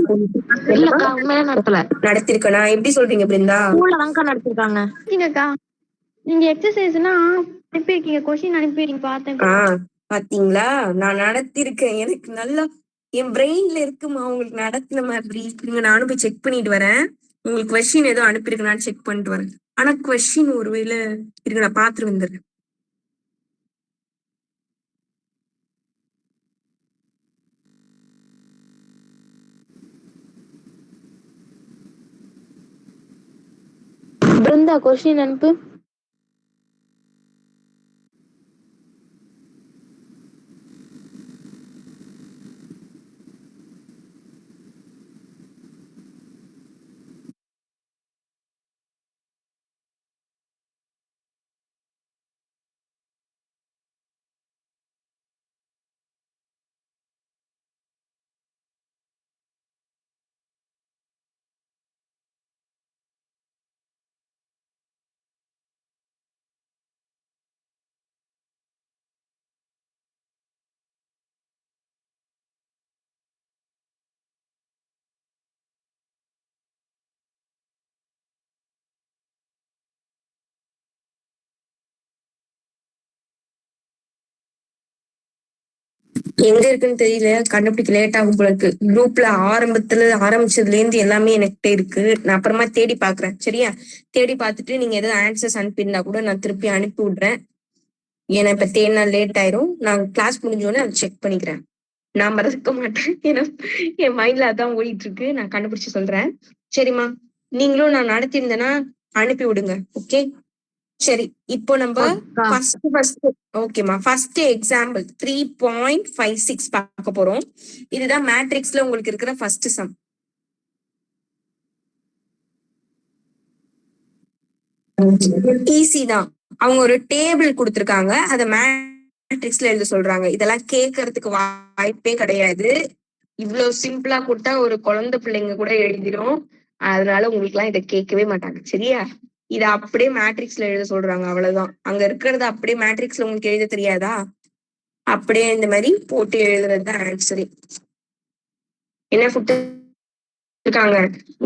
Speaker 3: இல்லக்கா, உண்மையிலே நடத்தல.
Speaker 1: நடத்திருக்கா? எப்படி சொல்றீங்க பிருந்தா?
Speaker 3: ஸ்கூல்ல தான்க்கா நடத்திருக்காங்க.
Speaker 4: நீங்க எக்ஸசைஸ்னா அனுப்பியிருக்கீங்க, கொஸ்டின் அனுப்பியிருக்கீங்க, பார்த்தேன்.
Speaker 1: பாத்தீங்களா? நான் நடத்திருக்கேன். எனக்கு நல்லா என் பிரெயின்ல இருக்குமா உங்களுக்கு நடத்தின மாதிரி. நானும் போய் செக் பண்ணிட்டு வரேன். உங்களுக்கு கொஸ்டின் ஏதோ அனுப்பியிருக்கேன்னு செக் பண்ணிட்டு வரேன். ஆனா கொஸ்டின் ஒருவேளை இருக்கு, நான் பாத்துட்டு வந்துடுறேன்.
Speaker 4: பிருந்தா கொஸ்டின் அனுப்பு.
Speaker 1: எங்க இருக்குன்னு தெரியல, கண்டுபிடிக்க லேட் ஆகும் போல இருக்கு. குரூப்ல ஆரம்பிச்சதுல இருந்து எல்லாமே எனக்கு இருக்கு. நான் அப்புறமா தேடி பாக்குறேன். சரியா? தேடி பார்த்துட்டு நீங்க ஏதாவது ஆன்சர்ஸ் அனுப்பியிருந்தா கூட நான் திருப்பி அனுப்பி விடுறேன். ஏன்னா இப்ப தேடினா லேட் ஆயிரும். நான் கிளாஸ் முடிஞ்சோடனே அதை செக் பண்ணிக்கிறேன். நான் மறக்க மாட்டேன், ஏன்னா என் மைண்ட்ல அதான் ஓடிட்டு இருக்கு. நான் கண்டுபிடிச்சு சொல்றேன். சரிம்மா, நீங்களும் நான் நடத்தியிருந்தேன்னா அனுப்பி விடுங்க. ஓகே, சரி. இப்போ நம்ம ஃபர்ஸ்ட் ஓகேமா, ஃபர்ஸ்ட் எக்ஸாம்பிள் 3.56 பார்க்க போறோம். இதுதான் மேட்ரிக்ஸ்ல உங்களுக்கு இருக்கிற ஃபர்ஸ்ட் சம். ஈஸி தான். அவங்க ஒரு டேபிள் கொடுத்திருக்காங்க, அத மேட்ரிக்ஸ்ல எழுத சொல்றாங்க. இதெல்லாம் கேட்கறதுக்கு வாய்ப்பே கிடையாது. இவ்வளவு சிம்பிளா கொடுத்தா ஒரு குழந்தை பிள்ளைங்க கூட எழுதிரும். அதனால உங்களுக்கு எல்லாம் இதை கேட்கவே மாட்டாங்க. சரியா? இத அப்படியே மேட்ரிக்ஸ்ல எழுத சொல்றாங்க, அவ்வளவுதான். அங்க இருக்கிறது அப்படியே மேட்ரிக்ஸ்ல உங்களுக்கு எழுத தெரியாதா? அப்படியே இந்த மாதிரி போட்டு எழுதுறது தான் ஆன்சரு. என்ன கொடுத்திருக்காங்க?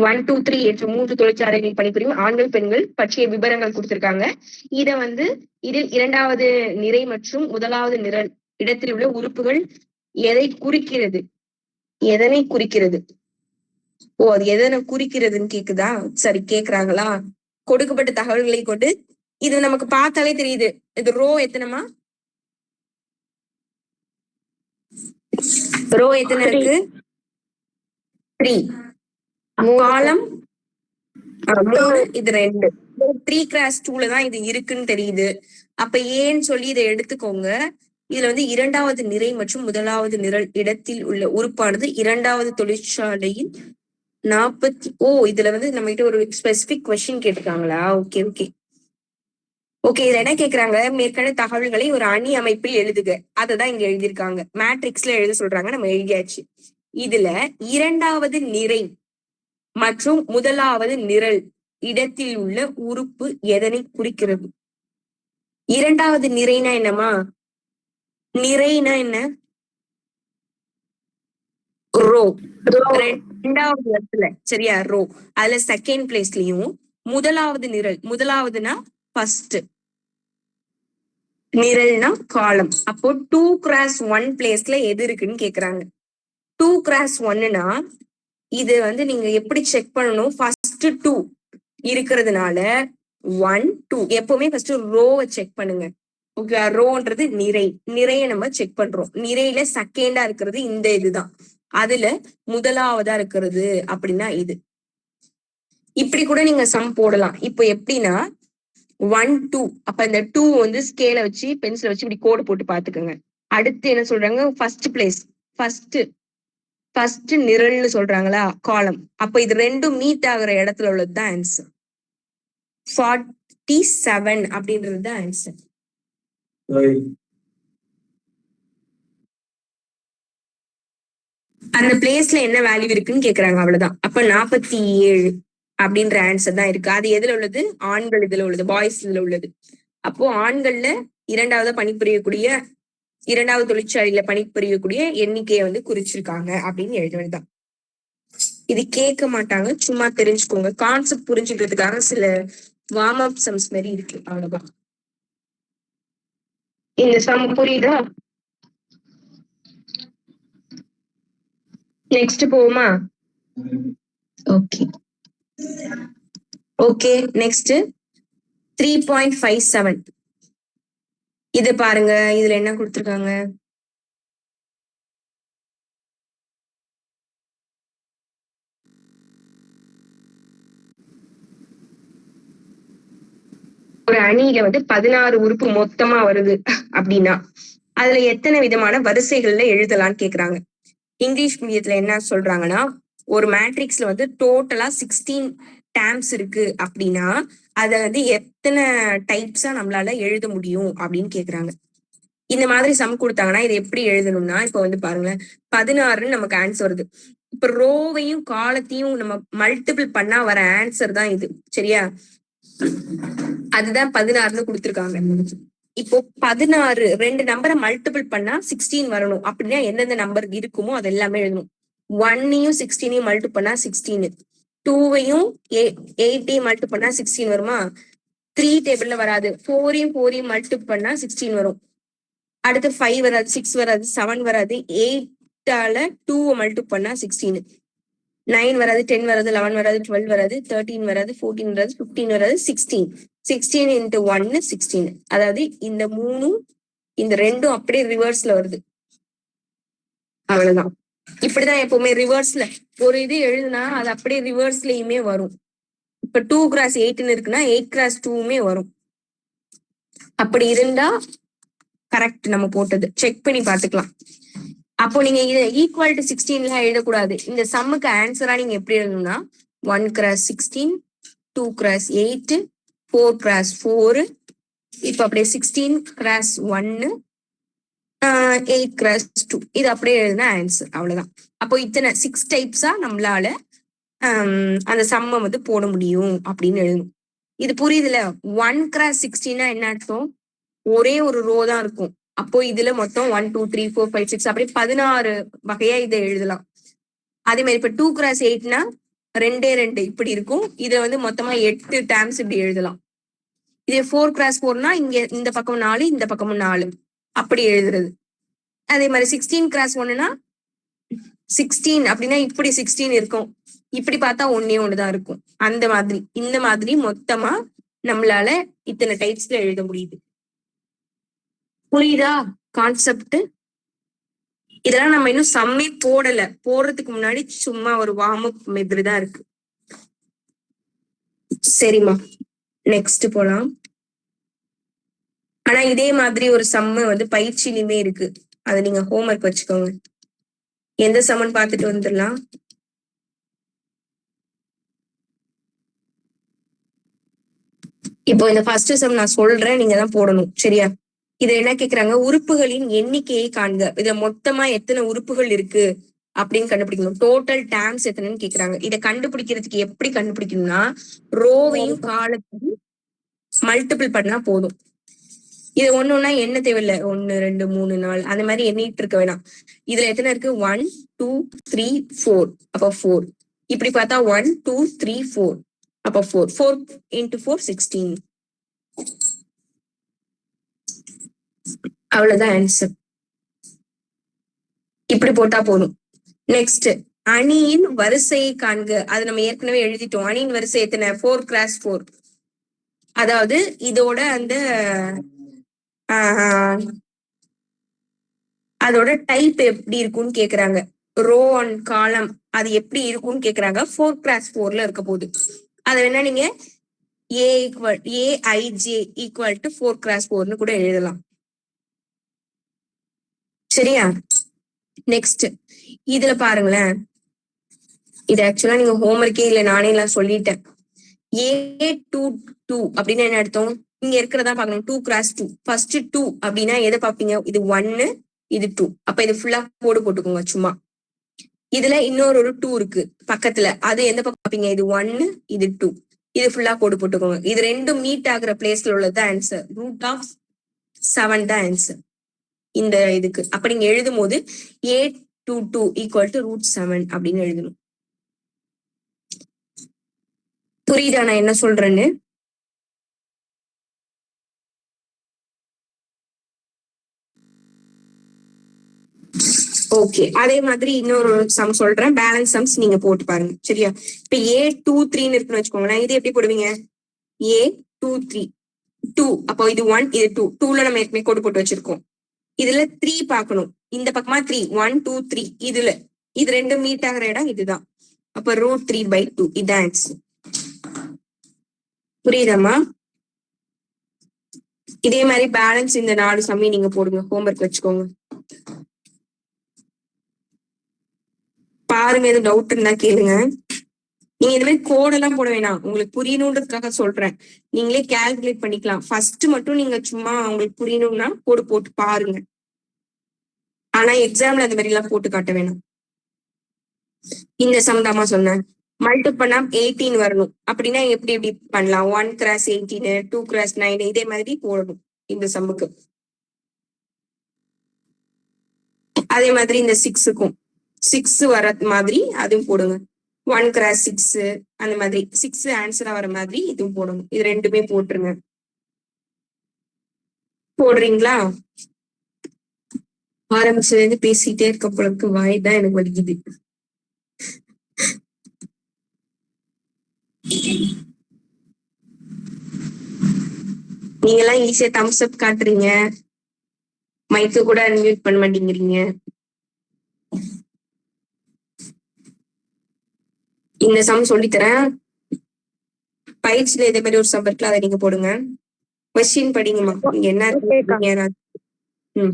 Speaker 1: 1, 2, 3 என்ற 3 தொழிற்சாலைகளில் பணிபுரியும் ஆண்கள் பெண்கள் பற்றிய விவரங்கள் கொடுத்திருக்காங்க. இதில் இரண்டாவது நிறை மற்றும் முதலாவது நிரல் இடத்தில் உள்ள உறுப்புகள் எதை குறிக்கிறது? எதனை குறிக்கிறது? ஓ, அது எதனை குறிக்கிறதுன்னு கேக்குதா? சரி, கேக்குறாங்களா? கொடுக்கப்பட்ட தகவல்களை கொண்டு இது நமக்கு பார்த்தாலே தெரியுது. இது ரோ எத்தனைமா? ரோ எத்தனை இருக்கு? 3. காலம் 3, இது 2. 3x2 தான் இது இருக்குன்னு தெரியுது. அப்ப ஏன்னு சொல்லி இதை எடுத்துக்கோங்க. இதுல வந்து இரண்டாவது நிறை மற்றும் முதலாவது நிரல் இடத்தில் உள்ள உறுப்பானது இரண்டாவது தொழிற்சாலையில் 40. ஓ, இதுல வந்து நம்ம கிட்ட ஒரு ஸ்பெசிபிக் கொஸ்டின் கேட்டிருக்காங்களா? Okay okay okay. இதுல என்ன கேக்குறாங்க? மேற்கண்ட தகவல்களை ஒரு அணி அமைப்பில் எழுதுக. அததான் இங்க எழுதியிருக்காங்க. மேட்ரிக்ஸ்ல எழுத சொல்றாங்க, நம்ம எழுதியாச்சு. இதுல இரண்டாவது நிறை மற்றும் முதலாவது நிரல் இடத்தில் உள்ள உறுப்பு எதனை குறிக்கிறது? இரண்டாவது நிறைனா என்னமா? நிறைனா என்ன? ரோ. ரெண்டாவது இடத்துல, சரியா? ரோ. அதுல செகண்ட் பிளேஸ்லயும் முதலாவது நிரல், முதலாவதுனா ஃபர்ஸ்ட், நிரல்னா காலம். அப்போ 2x1 பிளேஸ்ல எது இருக்குன்னு கேக்குறாங்க. 2x1னா இது வந்து நீங்க எப்படி செக் பண்ணணும்? ஃபர்ஸ்ட் 2 இருக்கிறதுனால 1, 2 எப்பவுமே ஃபர்ஸ்ட் ரோவை செக் பண்ணுங்க. ஓகே, ரோன்றது நிறை. நிறைய நம்ம செக் பண்றோம். நிறையில செகண்டா இருக்கிறது இந்த இதுதான். அதுல முதலாவதா இருக்கிறது அப்படின்னா இது. இப்படி கூட நீங்க சம் போடலாம். இப்போ எப்படின்னா 1, 2. அப்ப இந்த 2 வந்து ஸ்கேல வச்சு பென்சில வச்சு இப்படி கோடு போட்டு பாத்துக்கோங்க. அடுத்து என்ன சொல்றாங்க? ஃபர்ஸ்ட் பிளேஸ், ஃபர்ஸ்ட் நிரல்னு சொல்றாங்களா? காலம். அப்ப இது ரெண்டும் மீட் ஆகுற இடத்துல உள்ளதுதான் ஆன்சர். 47 அப்படின்றது தான் ஆன்சர். அந்த பிளேஸ்ல என்ன வேல்யூ இருக்குன்னு கேக்குறாங்க, அவ்வளவுதான். அப்ப 47 அப்படின்ற ஆன்சர் தான் இருக்கு. அது எதுல உள்ளது? ஆண்கள் இதுல உள்ளது, பாய்ஸ் இதுல உள்ளது. அப்போ ஆண்கள்ல இரண்டாவது தொழிற்சாலையில பணிபுரியக்கூடிய எண்ணிக்கையை வந்து குறிச்சிருக்காங்க அப்படின்னு எழுத வேண்டியதான். இது கேட்க மாட்டாங்க, சும்மா தெரிஞ்சுக்கோங்க. கான்செப்ட் புரிஞ்சுக்கிறதுக்காக சில வார்ம் அப் சம்ஸ் மாதிரி இருக்கு, அவ்வளவுதான். இந்த சம் புரியுதா? நெக்ஸ்ட் போவோமா? Okay okay. நெக்ஸ்ட் 3.57. இது பாருங்க, இதுல என்ன கொடுத்திருக்காங்க? ஒரு அணியில வந்து 16 உறுப்பு மொத்தமா வருது அப்படின்னா அதுல எத்தனை விதமான வரிசைகள்ல எழுதலாம்னு கேக்குறாங்க. இங்கிலீஷ் மீடியத்துல என்ன சொல்றாங்கன்னா, ஒரு மேட்ரிக்ஸ்ல வந்து டோட்டலா 16 டேர்ம்ஸ் இருக்கு அப்படின்னா அத வந்து எத்தனை டைப்ஸா நம்மளால எழுத முடியும் அப்படின்னு கேக்குறாங்க. இந்த மாதிரி சம் கொடுத்தாங்கன்னா இது எப்படி எழுதணும்னா, இப்ப வந்து பாருங்களேன், 16ன்னு நமக்கு ஆன்சர் வருது. இப்ப ரோவையும் காலத்தையும் நம்ம மல்டிபிள் பண்ணா வர ஆன்சர் தான் இது. சரியா? அதுதான் 16ன்னு கொடுத்திருக்காங்க. இப்போ 16 2 நம்பரை மல்டிபிள் பண்ணா 16 வரணும் அப்படின்னா எந்தெந்த நம்பர் இருக்குமோ அது எல்லாமே எழுதணும். 1ஐயும் 16ஐயும் மல்டிபிள் பண்ணா 16, 2ஐயும் 8ஐயும் மல்டிபிள் பண்ணா 16 வருமா? 3 டேபிள்ல வராது. 4ஐயும் மல்டிபிள் பண்ணா 16 வரும். அடுத்து 5 வராது, 6 வராது, 7 வராது. 8ஆல 2 மல்டிபிள் பண்ணா 16, 9 வராது, 10 வராது, 11 வராது, 12 வராது, 13 வராது, 14 வராது, 15 வராது, 16. 16 into 1 16. அதாவது இந்த 3 இந்த 2 அப்படியே ரிவர்ஸ்ல வருது. அவ்வளவுதான். இப்படிதான் எப்பவுமே ரிவர்ஸ்ல ஒரு இது எழுதுனா அது அப்படியே ரிவர்ஸ்லயுமே வரும். இப்ப 2x8ன்னு இருக்குன்னா 8x2மே வரும். அப்படி இருந்தா கரெக்ட், நம்ம போட்டது செக் பண்ணி பாத்துக்கலாம். அப்போ நீங்க இதை ஈக்குவல் டு 16 எழுதக்கூடாது. இந்த சம்முக்கு ஆன்சரா நீங்க எப்படி எழுதணும்னா 1x16, 2x8, 4x4, இப்ப அப்படியே 16x1, 8x2, இது அப்படியே எழுதுனா ஆன்சர். அவ்வளவுதான். அப்போ இத்தனை 6 டைப்ஸா நம்மளால அந்த சம்ம வந்து போட முடியும் அப்படின்னு எழுதணும். இது புரியுதுல? 1x16 என்ன அர்த்தம்? ஒரே ஒரு ரோ தான் இருக்கும். அப்போ இதுல மொத்தம் 1 2 3 4 5 6 அப்படி 16 வகையா இதை எழுதலாம். அதே மாதிரி இப்ப 2x8னா 2 இப்படி இருக்கும். இதை வந்து மொத்தமா 8 டேர்ம்ஸ் இப்படி எழுதலாம். இதே 4x4னா இங்க இந்த பக்கம் 4, இந்த பக்கமும் 4 அப்படி எழுதுறது. அதே மாதிரி 16x1னா 16 அப்படின்னா இப்படி 16 இருக்கும். இப்படி பார்த்தா ஒன்னே ஒண்ணுதான் இருக்கும். அந்த மாதிரி இந்த மாதிரி மொத்தமா நம்மளால இத்தனை டைப்ஸ்ல எழுத முடியுது. புரியுதா கான்செப்ட்? இதெல்லாம் நம்ம இன்னும் சம்மே போடல. போடுறதுக்கு முன்னாடி சும்மா ஒரு வார்ம் அப் மாதிரி தான் இருக்கு. சரிம்மா, நெக்ஸ்ட் போலாம். ஆனா இதே மாதிரி ஒரு சம்ம வந்து பயிற்சியிலுமே இருக்கு. அதை நீங்க ஹோம்ஒர்க் வச்சுக்கோங்க. எந்த சம்மன் பார்த்துட்டு வந்துடலாம். இப்போ இந்த ஃபர்ஸ்ட் சம் நான் சொல்றேன், நீங்க தான் போடணும். சரியா? இது என்ன கேக்குறாங்க? உறுப்புகளின் எண்ணிக்கையை காண்க. இதுல மொத்தமா எத்தனை உறுப்புகள் இருக்கு அப்படின்னு கண்டுபிடிக்கணும். டோட்டல் டேர்ம்ஸ் எத்தனைன்னு கேக்குறாங்க. இதை கண்டுபிடிக்கிறதுக்கு எப்படி கண்டுபிடிக்கணும்னா, ரோவையும் காலத்தையும் மல்டிபிள் பண்ணா போதும். இது ஒண்ணுன்னா என்ன தேவையில்லை. 1 2 3 4 அந்த மாதிரி எண்ணிட்டு இருக்க வேணாம். இதுல எத்தனை இருக்கு? 1 2 3 4, அப்ப 4. இப்படி பார்த்தா 1 2 3 4, அப்ப 4. 4 into 4 16. அவ்வளவுதான் ஆன்சர். இப்படி போட்டா போதும். நெக்ஸ்ட், அணியின் வரிசையை காண்க. அது நம்ம ஏற்கனவே எழுதிட்டோம். அணியின் வரிசை எத்தனை? 4x4. அதாவது இதோட அந்த அதோட டைப் எப்படி இருக்கும்னு கேக்குறாங்க. ரோ அண்ட் காலம் அது எப்படி இருக்கும்னு கேக்குறாங்க. 4x4ல இருக்க போகுது. அதை வேணா நீங்க AIJ equal to 4x4ன்னு கூட எழுதலாம். சரியா? நெக்ஸ்ட் இதுல பாருங்களேன். இது ஆக்சுவலா நீங்க ஹோம்ஒர்க்கே இல்ல, நானே எல்லாம் சொல்லிட்டேன். A22 அப்படின்னு என்ன அர்த்தம்? இங்க இருக்கிறதா பாக்கணும். 2x2. ஃபர்ஸ்ட் 2 அப்படின்னா எதை பாப்பீங்க? இது 1, இது 2. அப்ப இது ஃபுல்லா கோடு போட்டுக்கோங்க சும்மா. இதுல இன்னொரு 2 இருக்கு பக்கத்துல. அது எந்த பக்கம் பாப்பீங்க? இது 1, இது 2. இது ஃபுல்லா கோடு போட்டுக்கோங்க. இது ரெண்டும் மீட் ஆகுற பிளேஸ்ல உள்ளதுதான் ஆன்சர். √7 தான் ஆன்சர் இந்த இதுக்கு. அப்ப நீங்க எழுதும் போது A22 equal to √7 அப்படின்னு எழுதணும். புரியுதா நான் என்ன சொல்றேன்னு? ஓகே, அதே மாதிரி இன்னொரு சம் சொல்றேன். பேலன்ஸ் சம்ஸ் நீங்க போட்டு பாருங்க. சரியா? இப்ப A23 இருக்குன்னு வச்சுக்கோங்களேன். இது எப்படி போடுவீங்க? A23 2. அப்போ இது 1 இது 2. 2ல நம்ம ஏற்கனவே கோடு போட்டு வச்சிருக்கோம். இதுல 3 பார்க்கணும். இந்த பக்கமா 3 1 2 3 இதுல இது ரெண்டும் மீட் ஆகிற இடம் இதுதான். அப்ப √3/2 இதான் ஆன்சர். புரியுதாமா? இதே மாதிரி பேலன்ஸ் இந்த 4 சம்மி நீங்க போடுங்க, ஹோம்ஒர்க் வச்சுக்கோங்க. பாருங்க, எதுவும் டவுட் இருந்தா கேளுங்க. நீங்க இந்த மாதிரி கோடெல்லாம் போட வேணாம், உங்களுக்கு புரியணுன்றதுக்காக சொல்றேன். நீங்களே கால்குலேட் பண்ணிக்கலாம். ஃபர்ஸ்ட் மட்டும் நீங்க சும்மா உங்களுக்கு புரியணும்னா கோடு போட்டு பாருங்க. ஆனா எக்ஸாம்ல அந்த மாதிரி எல்லாம் போட்டு காட்ட வேணாம். இந்த சம் தாமா சொன்னேன். மல்டிபிள் பண்ணா 18 வரணும். அப்படின்னா எப்படி எப்படி பண்ணலாம்? 1 x 18 2 x 9 இதே மாதிரி போடணும் இந்த சம்முக்கு. அதே மாதிரி இந்த 6க்கும் 6 வர மாதிரி அதுவும் போடுங்க. 1 x 6 அந்த மாதிரி 6 ஆன்சரா வர மாதிரி இதுவும் போடணும். இது ரெண்டுமே போட்டுருங்க. போடுறீங்களா? ஆரம்பிச்சது பேசிட்டே இருக்க பொழுது வாய் தான் எனக்கு வலிக்குது. நீங்க எல்லாம் ஈஸியா தம்ஸ் அப் காட்டுறீங்க, மைக்கு கூட அன்மியூட் பண்ண மாட்டேங்கிறீங்க. இந்த சம் சொல்லித்தரேன். பயிற்சியில இதே மாதிரி ஒரு சம் இருக்குல்ல, அதை நீங்க போடுங்க. கொஸ்டின் படிங்கம்மா. நீங்க என்ன இருக்கு?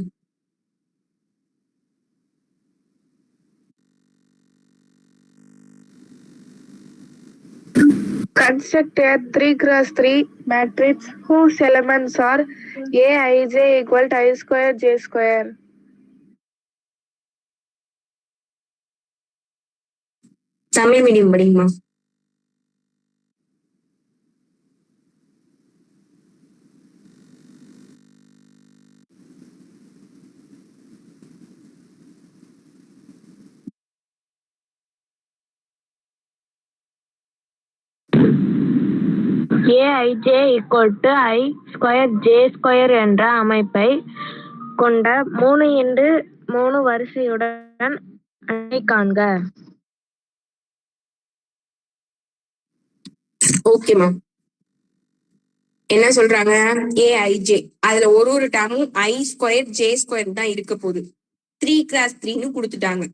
Speaker 2: Construct a 3 x 3 matrix whose elements are Aij equal to I square J square.
Speaker 1: Tamil medium படிங்கம்மா.
Speaker 3: Aij equal to I square J square என்ற அமைப்பை கொண்ட 3x3 வரிசையுடன் அணை காண்க.
Speaker 1: ஓகேமா. என்ன சொல்றாங்க? Aij அதுல ஒரு டேமும் I ஸ்கொயர் J ஸ்கொயர் தான் இருக்க போகுது. 3 x 3ன்னு கொடுத்துட்டாங்க.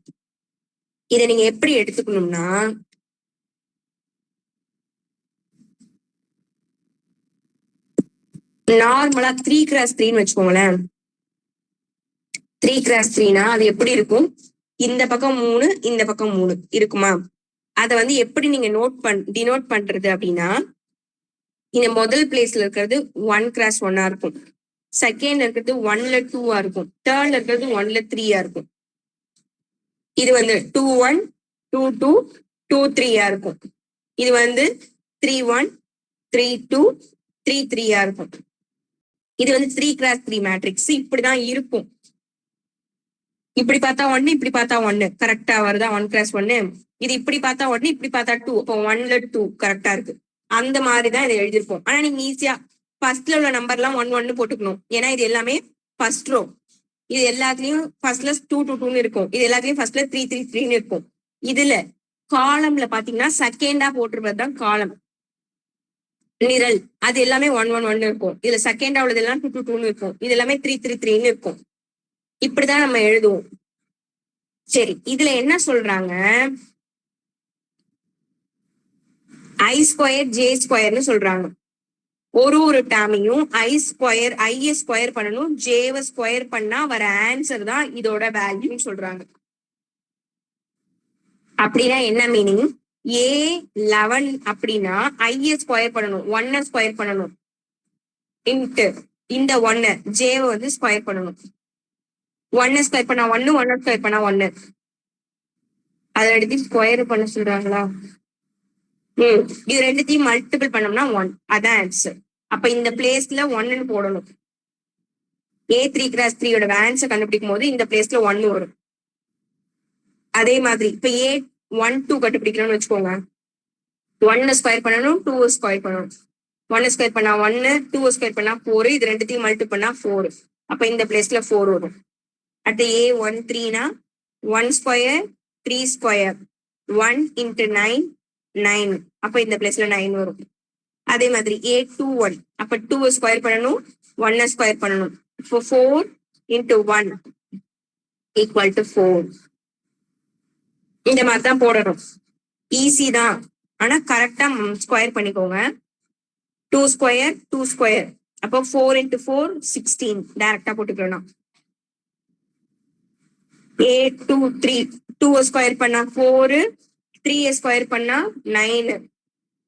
Speaker 1: இதை நீங்க எப்படி எடுத்துக்கணும்னா, நார்மலா 3 x 3ன்னு வச்சுக்கோங்களேன். 3 x 3னா அது எப்படி இருக்கும்? இந்த பக்கம் 3 இந்த பக்கம் 3 இருக்குமா? அதை வந்து எப்படி நீங்க டினோட் பண்றது அப்படின்னா, இந்த முதல் பிளேஸ்ல இருக்கிறது 1 x 1 இருக்கும், செகண்ட் இருக்கிறது 1ல 2 இருக்கும், தேர்ட்ல இருக்கிறது 1ல 3 இருக்கும். இது வந்து 2 1 2 2 2 3 இருக்கும். இது வந்து 3 1 3 2 3 3 இருக்கும். இது வந்து 3 x 3 மேட்ரிக்ஸ் இப்படிதான் இருக்கும். இப்படி பார்த்தா 1 இப்படி பார்த்தா 1 கரெக்டா வருதா? 1 x 1. இது இப்படி பார்த்தா 1 இப்படி பார்த்தா 2, அப்போ 1ல 2 கரெக்டா இருக்கு. அந்த மாதிரிதான் இதை எழுதிருப்போம். ஆனா நீங்க ஈஸியா ஃபர்ஸ்ட்ல உள்ள நம்பர் எல்லாம் 1 1 போட்டுக்கணும். ஏன்னா இது எல்லாமே ஃபர்ஸ்ட் ரோ. இது எல்லாத்துலயும் ஃபர்ஸ்ட்ல 2 2 2ன்னு இருக்கும். இது எல்லாத்துலயும் ஃபர்ஸ்ட்ல 3 3 3ன்னு இருக்கும். இதுல காலம்ல பாத்தீங்கன்னா செகண்டா போட்டிருப்பதுதான் காலம் நிரல். அது எல்லாமே 1 1 1 இருக்கும். இதுல செகண்டா உள்ளது எல்லாம் 2 2 2ன்னு இருக்கும். இது எல்லாமே 3 3 3ன்னு இருக்கும். இப்படிதான் நம்ம எழுதுவோம். சரி, இதுல என்ன சொல்றாங்க? I ஸ்கொயர் J ஸ்கொயர்னு சொல்றாங்க. ஒரு டேமையும் ஐ ஸ்கொயர் பண்ணணும், ஜேவை ஸ்கொயர் பண்ணா வர ஆன்சர் தான் இதோட வேல்யூன்னு சொல்றாங்க. அப்படின்னா என்ன மீனிங்? A11 அப்படின்னா ஐ ஸ்கொயர் பண்ணணும், 1 ஸ்கொயர் பண்ணணும், இன்ட்டு இந்த 1 ஜேவை வந்து ஸ்கொயர் பண்ணணும். 1 ஸ்கொயர் பண்ணா 1 1 ஸ்கொயர் பண்ணா 1. அதை எடுத்து ஸ்கொயர் பண்ண சொல்றாங்களா? இது ரெண்டுத்தையும் மல்டிபிள் பண்ணோம்னா 1, அதான் ஆன்சர். அப்ப இந்த பிளேஸ்ல 1ன்னு போடணும். A3 x 3யோட ஆன்சர் கண்டுபிடிக்கும் போது இந்த பிளேஸ்ல 1 வரும். அதே மாதிரி இப்ப A12 கண்டுபிடிக்கணும்னு வச்சுக்கோங்க. 1 ஸ்கொயர் பண்ணணும், 2 ஸ்கொயர் பண்ணணும். 1 ஸ்கொயர் பண்ணா 1, 2 ஸ்கொயர் பண்ணா 4, இது ரெண்டுத்தையும் மல்டிபிள் பண்ணா 4. அப்ப இந்த பிளேஸ்ல 4 வரும். அடுத்து A13னா 1 ஸ்கொயர் 3 ஸ்கொயர் 1 × 9 9. அப்ப இந்த பிளேஸ்ல 9 வரும். அதே மாதிரி A21 அப்ப 2 ஸ்கொயர் பண்ணணும் 1 ஸ்கொயர் பண்ணணும். இப்போ 4 into 1 equal to 4. இந்த மாதிரி தான் போடணும். ஈஸி தான், ஆனா கரெக்டா ஸ்கொயர் பண்ணிக்கோங்க. 2 ஸ்கொயர் 2 ஸ்கொயர் அப்போ 4 into 4 16 டைரக்டா போட்டுக்கலாம். A23 2 ஸ்கொயர் பண்ணா 4, 3 ஸ்கொயர் பண்ணா 9,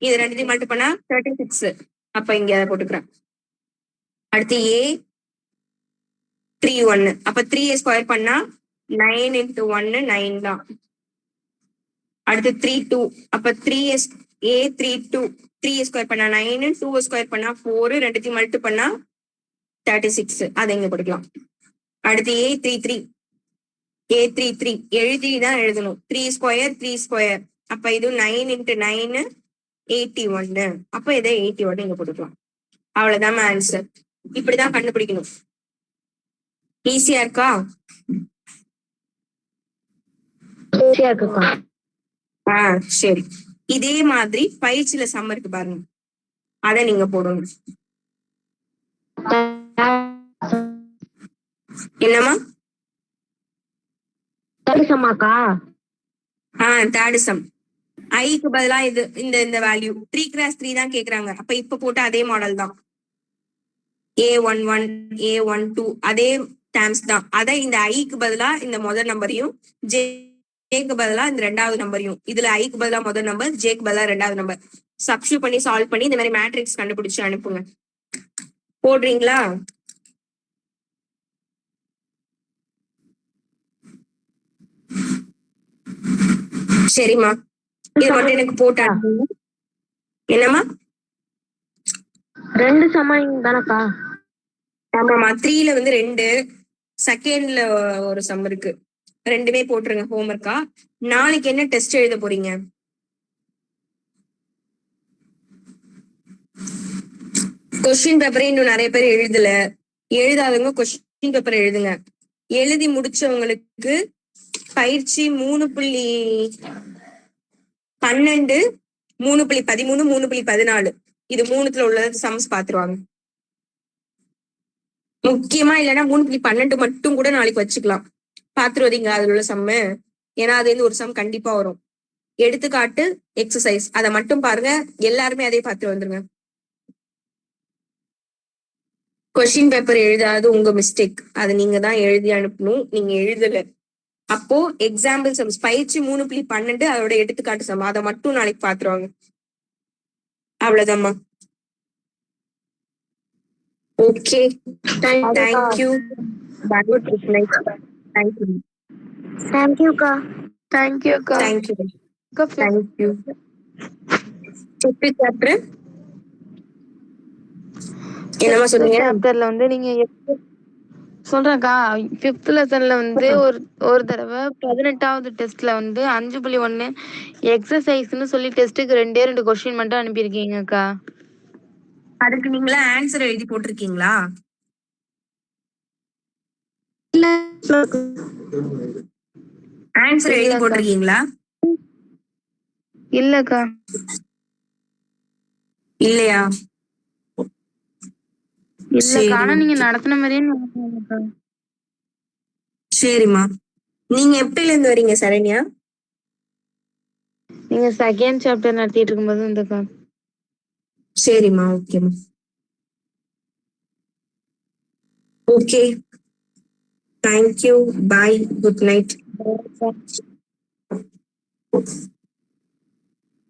Speaker 1: இது ரெண்டுத்தையும் மல்டி பண்ணா 36. அப்ப இங்க அதை போட்டுக்கிறேன். அடுத்து A31 அப்ப 3 ஸ்கொயர் பண்ணா 9 into 1 9 தான். அடுத்து 32 அப்ப A32 3 ஸ்கொயர் பண்ணா 9, 2 ஸ்கொயர் பண்ணா 4, ரெண்டுத்தையும் மல்டி பண்ணா 36. அதை இங்க போட்டுக்கலாம். அடுத்து A33 எழுதி தான் எழுதணும். 3 ஸ்கொயர் 3 ஸ்கொயர் அப்ப இது 9 into 9 81. அப்ப இதை 81 இங்க போட்டுக்கலாம். அவ்வளவுதான் ஆன்சர். இப்படிதான் கண்டுபிடிக்கணும். ஈஸியா இருக்கா?
Speaker 3: ஈஸியா இருக்குக்கா.
Speaker 1: சரி. இதே மாதிரி பயிற்சியில சம் இருக்கு பாருங்க, அத நீங்க போடணும். என்னமா?
Speaker 3: சமாக்கா
Speaker 1: தேர்ட் சம். ஐக்கு பதிலா இது இந்த வேல்யூ 3 x 3 தான் கேக்குறாங்க. அப்ப இப்ப போட்ட அதே மாடல் தான். A11 A12 அதே டேர்ம்ஸ் தான். அத இந்த ஐக்கு பதிலா இந்த முதல் நம்பரையும் ஜேக்கு பதிலா இந்த ரெண்டாவது நம்பரையும், இதுல ஐக்கு பதிலா முதல் நம்பர் ஜேக்கு பதிலா ரெண்டாவது நம்பர் சப்ஸ்டியூட் பண்ணி சால்வ் பண்ணி இந்த மாதிரி மேட்ரிக்ஸ் கண்டுபிடிச்சு அனுப்புங்க. போடுறீங்களா? சரிம்மா, இது மட்டும் எனக்கு போட்டா. என்னம்மா?
Speaker 3: 2 சமாளிங்க தானக்கா?
Speaker 1: ஆமாமா, 3ல வந்து 2, செகண்ட்ல ஒரு சம் இருக்கு. ரெண்டுமே போட்டுருங்க ஹோம்ஒர்க்கா. நாளைக்கு என்ன டெஸ்ட் எழுத போறீங்க? கொஸ்டின் பேப்பரே இன்னும் நிறைய பேர் எழுதாதவங்க கொஸ்டின் பேப்பர் எழுதுங்க. எழுதி முடிச்சவங்களுக்கு பயிற்சி 3.12 3.13 3.14 இது மூணுத்துல உள்ள சம்ஸ் பாத்துருவாங்க. முக்கியமா இல்லைன்னா 3.12 மட்டும் கூட நாளைக்கு வச்சுக்கலாம். பாத்துருவீங்க அதுல உள்ள சம்மு. ஏன்னா அது வந்து ஒரு சம் கண்டிப்பா வரும். எடுத்துக்காட்டு எக்ஸசைஸ் அதை மட்டும் பாருங்க. எல்லாருமே அதே பார்த்துட்டு வந்துருங்க. கொஸ்டின் பேப்பர் எழுதாது உங்க மிஸ்டேக். அதை நீங்க தான் எழுதி அனுப்பணும். நீங்க எழுதல. அப்போ எக்ஸாம்பிள் சம்ஸ் பயிற்சி 3.12 அதோட எடுத்துக்காட்டு சம் அதை மட்டும் நாளைக்கு பாத்துருவாங்க. அவ்வளவுதான்மா. Okay, thank you.
Speaker 3: தேங்க்யூக்கா.
Speaker 2: தேங்க்யூக்கா.
Speaker 1: தேங்க்யூ. சாப்டர் என்னமா சொன்னீங்க?
Speaker 2: சாப்டர்ல வந்து நீங்க சொல்றேன்க்கா, 5th லெசன்ல வந்து ஒரு தடவை 18வது டெஸ்ட்ல வந்து 5.1 எக்ஸசைஸ்னு சொல்லி டெஸ்ட்டுக்கு 2 கொஸ்டின் மட்டும் அனுப்பியிருக்கீங்கக்கா.
Speaker 1: அதுக்கு நீங்களா ஆன்சர் எழுதி போட்டிருக்கீங்களா? ஆன்சர் எழுதி போட்டிருக்கீங்களா?
Speaker 2: இல்லக்கா.
Speaker 1: இல்லையா?
Speaker 2: இல்லக்கா, ஆனா நீங்க நடத்தின மாதிரியே.
Speaker 1: சரிம்மா. நீங்க எப்பயில இருந்து வரீங்க சரண்யா?
Speaker 2: நீங்க செகண்ட் சாப்டர் நடத்திட்டு இருக்கும்போது இருந்தக்கா.
Speaker 1: சரிம்மா, ஓகேம்மா. ஓகே, தேங்க்யூ, பாய், குட் நைட்.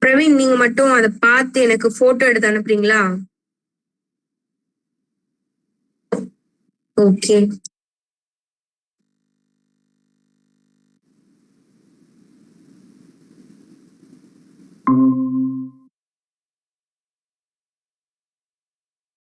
Speaker 1: பிரவீன், நீங்க மட்டும் அதை பார்த்து எனக்கு போட்டோ எடுத்து அனுப்புறீங்களா? ஓகே.